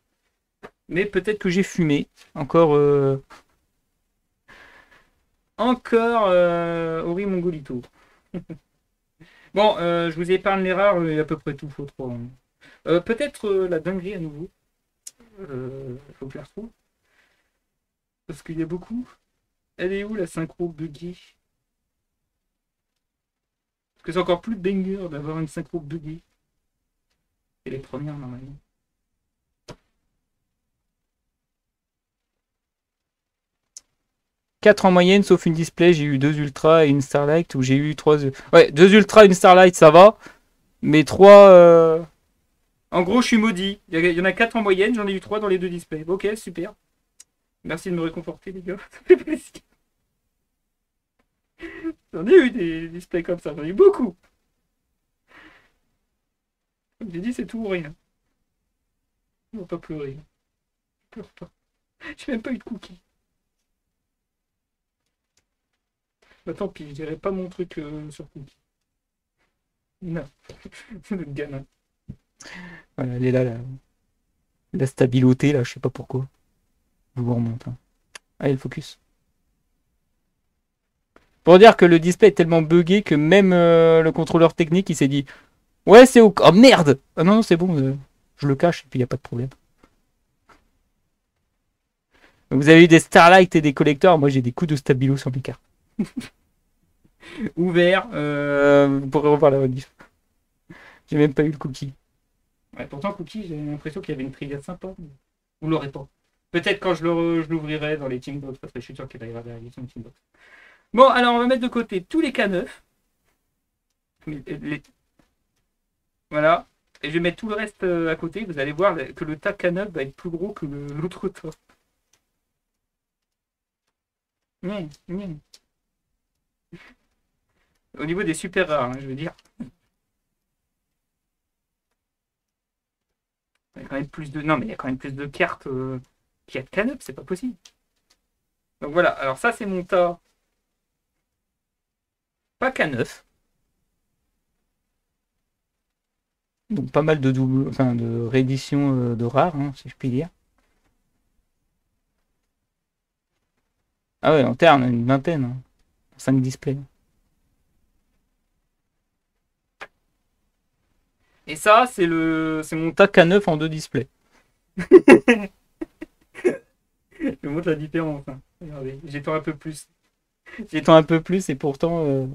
Mais peut-être que j'ai fumé. Encore. Encore Ori Mongolito. Bon, je vous épargne l'erreur, il y a à peu près tout faux trop. Peut-être la dinguerie à nouveau. Faut que je la retrouve. Parce qu'il y a beaucoup. Elle est où la synchro buggy? Parce que c'est encore plus banger d'avoir une synchro buggy. C'est les premières normalement. 4 en moyenne, sauf une display, j'ai eu 2 ultras et une starlight, où j'ai eu 3. Ouais, 2 ultras, une starlight, ça va. Mais 3. En gros, je suis maudit. Il y en a 4 en moyenne, j'en ai eu 3 dans les 2 displays. Ok, super. Merci de me réconforter, les gars. Ça fait plaisir. J'en ai eu des displays comme ça, j'en ai eu beaucoup. Comme j'ai dit, c'est tout ou rien. On va pas pleurer. Je pleure pas. J'ai même pas eu de cookies. Bah tant pis, je dirais pas mon truc sur cookies. Non. Le gamin. Voilà, elle est là, la stabiloté, là, je sais pas pourquoi. Je vous remonte. Hein. Allez, le focus. Pour dire que le display est tellement buggé que même le contrôleur technique, il s'est dit ouais, c'est au. Oh merde. Ah non, non, c'est bon, je le cache et puis il n'y a pas de problème. Vous avez eu des Starlight et des collecteurs, moi j'ai des coups de stabilo sur mes cartes. Ouvert, vous pourrez revoir la rediff. J'ai même pas eu le cookie. Ouais, pourtant, cookie, j'ai l'impression qu'il y avait une trigger sympa. Vous l'aurez pas. Peut-être quand je l'ouvrirai dans les Teambox, parce que je suis sûr qu'il arrivera derrière les Teambox. Bon, alors on va mettre de côté tous les K9. Voilà. Et je vais mettre tout le reste à côté. Vous allez voir que le tas K9 va être plus gros que l'autre tas. Au niveau des super rares, hein, je veux dire. Il y a quand même plus de. Non, mais il y a quand même plus de cartes qu'il y a de K9, c'est pas possible. Donc voilà, alors ça c'est mon tas. Pas K9. Donc pas mal de double, enfin de rééditions de rares, hein, si je puis dire. Ah ouais, en termes, une vingtaine. Hein. 5 displays. Et ça, c'est mon tas K9 en 2 displays. Je vous montre la différence. Hein. Regardez, j'étends un peu plus. J'étends un peu plus et pourtant.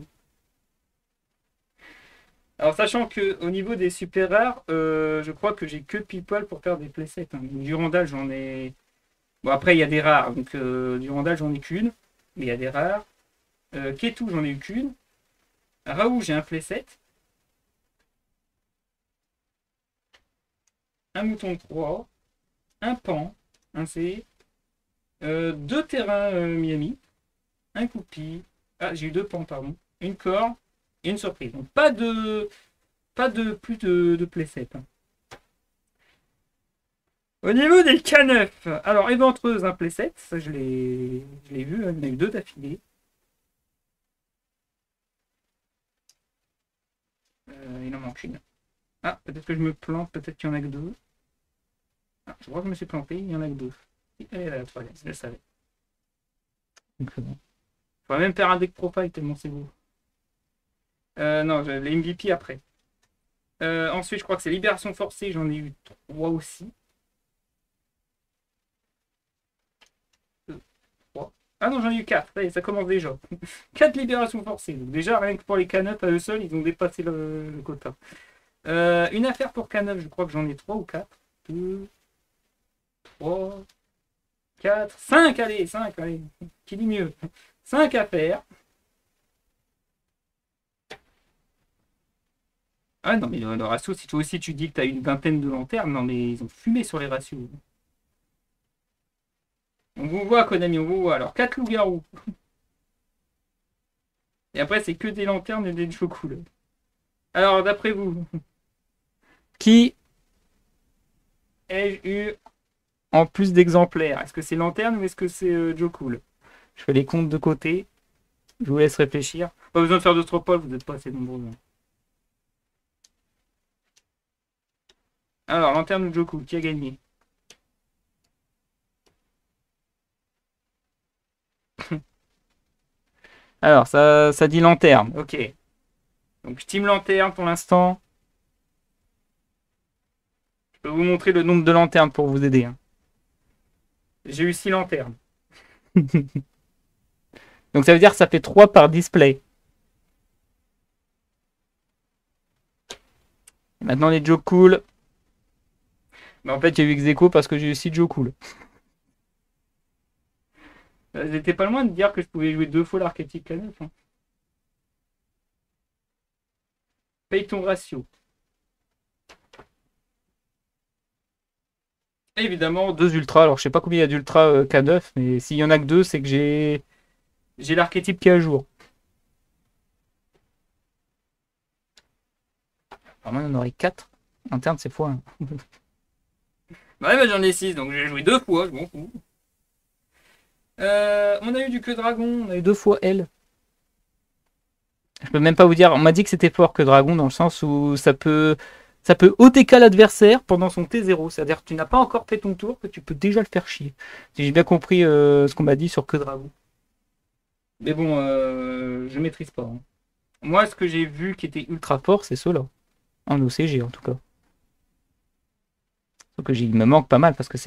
Alors, sachant que au niveau des super rares, je crois que j'ai que pile poil pour faire des playsets. Hein. Durandal, j'en ai. Bon, après, il y a des rares. Donc, Durandal, j'en ai qu'une. Mais il y a des rares. Ketou, j'en ai eu qu'une. Raoult, j'ai un playset. Un mouton 3. Un pan. Un C. 2 terrains Miami. Un Coupi. Ah, j'ai eu 2 pans, pardon. Une corde et une surprise. Donc, pas de plus de playset. Hein. Au niveau des K9, alors éventreuse, un playset, ça je l'ai vu, hein, il y en a eu 2 d'affilée. Il en manque une. Ah, peut-être que je me plante, peut-être qu'il y en a que 2. Ah, je crois que je me suis planté, il y en a que 2. Elle est là, la troisième, je le savais. Donc c'est bon. Faudrait même faire un deck profile tellement c'est beau. Non, les MVP après. Ensuite, je crois que c'est Libération Forcée, j'en ai eu 3 aussi. Ah non, j'en ai eu 4, ça commence déjà. 4 libérations forcées. Donc déjà, rien que pour les K9 à eux seuls, ils ont dépassé le quota. Une affaire pour K9, je crois que j'en ai 3 ou 4. 2, 3, 4, 5, allez, 5, allez. Qui dit mieux? 5 affaires. Ah non, mais le ratio, si toi aussi tu dis que tu as une vingtaine de lanternes, non, mais ils ont fumé sur les ratios. On vous voit, Konami, on vous voit. Alors, 4 loups-garous. Et après, c'est que des lanternes et des jeux cool. Alors, d'après vous, qui ai-je eu en plus d'exemplaires? Est-ce que c'est lanterne ou est-ce que c'est Joe Cool? Je fais les comptes de côté. Je vous laisse réfléchir. Pas besoin de faire d'autres polls, vous n'êtes pas assez nombreux. Alors, lanterne ou Joe Cool, qui a gagné? Alors, ça dit lanterne. Ok. Donc, Team Lanterne pour l'instant. Je peux vous montrer le nombre de lanternes pour vous aider. Hein. J'ai eu 6 lanternes. Donc, ça veut dire que ça fait 3 par display. Et maintenant, les Joe Cool. Mais en fait, j'ai eu ex-aequo parce que j'ai eu 6 Joe Cool. J'étais pas loin de dire que je pouvais jouer 2 fois l'archétype K9. Hein. Paye ton ratio. Et évidemment, 2 ultras. Alors, je sais pas combien il y a d'ultras K9, mais s'il y en a que 2, c'est que j'ai l'archétype qui est à jour. Alors, moi, il y en aurait 4. Interne, c'est fois 1. Ouais, mais j'en ai 6, donc j'ai joué 2 fois, je m'en fous. On a eu du queue dragon, on a eu 2 fois L. Je peux même pas vous dire, on m'a dit que c'était fort que dragon dans le sens où ça peut OTK l'adversaire pendant son T0. C'est-à-dire que tu n'as pas encore fait ton tour, que tu peux déjà le faire chier. Si j'ai bien compris ce qu'on m'a dit sur que dragon. Mais bon, je maîtrise pas. Hein. Moi, ce que j'ai vu qui était ultra fort, c'est ceux-là. En OCG en tout cas. Sauf que il me manque pas mal parce que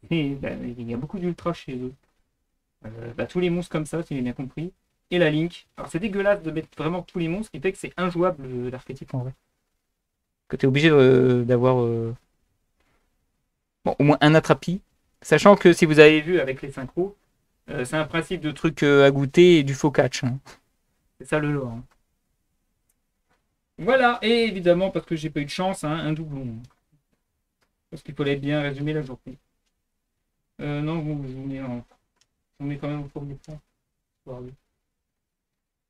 il y a beaucoup d'ultra chez eux. Tous les monstres comme ça, si j'ai bien compris. Et la Link. Alors c'est dégueulasse de mettre vraiment tous les monstres, ce qui fait que c'est injouable l'archétype en vrai. Que tu es obligé d'avoir au moins un attrapi. Sachant que si vous avez vu avec les synchros, c'est un principe de truc à goûter et du faux catch. Hein. C'est ça le lore. Hein. Voilà, et évidemment, parce que j'ai pas eu de chance, hein, un doublon. Parce qu'il fallait bien résumer la journée. Non, on met quand même au premier point.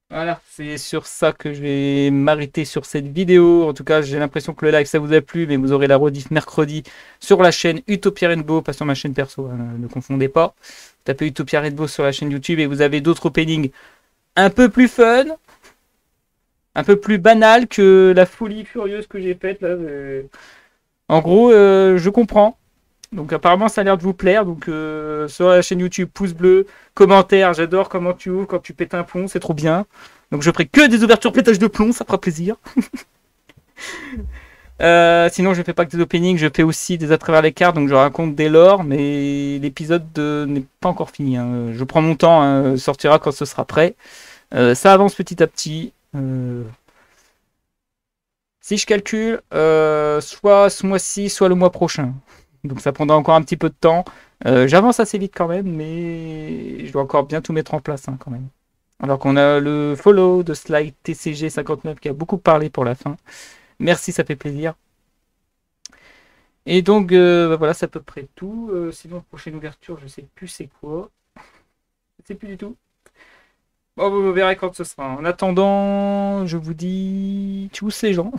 Voilà, c'est sur ça que je vais m'arrêter sur cette vidéo. En tout cas, j'ai l'impression que le live ça vous a plu, mais vous aurez la rediff mercredi sur la chaîne Utopia Rainbow, pas sur ma chaîne perso, hein, ne confondez pas. Tapez Utopia Rainbow sur la chaîne YouTube et vous avez d'autres openings un peu plus fun, un peu plus banal que la folie furieuse que j'ai faite là. En gros, je comprends. Donc apparemment ça a l'air de vous plaire. Donc sur la chaîne YouTube, pouce bleu, commentaire, j'adore comment tu ouvres quand tu pètes un plomb, c'est trop bien. Donc je ferai que des ouvertures pétage de plomb, ça fera plaisir. Sinon je fais pas que des openings, je fais aussi des à travers les cartes, donc je raconte des lores, mais l'épisode n'est pas encore fini. Hein. Je prends mon temps, hein, sortira quand ce sera prêt. Ça avance petit à petit. Si je calcule, soit ce mois-ci, soit le mois prochain. Donc ça prendra encore un petit peu de temps. J'avance assez vite quand même, mais je dois encore bien tout mettre en place hein, quand même. Alors qu'on a le follow de Slide TCG59 qui a beaucoup parlé pour la fin. Merci, ça fait plaisir. Et donc voilà, c'est à peu près tout. Sinon, prochaine ouverture, je sais plus c'est quoi. Je sais plus du tout. Bon, vous verrez quand ce sera. En attendant, je vous dis tchuss les gens.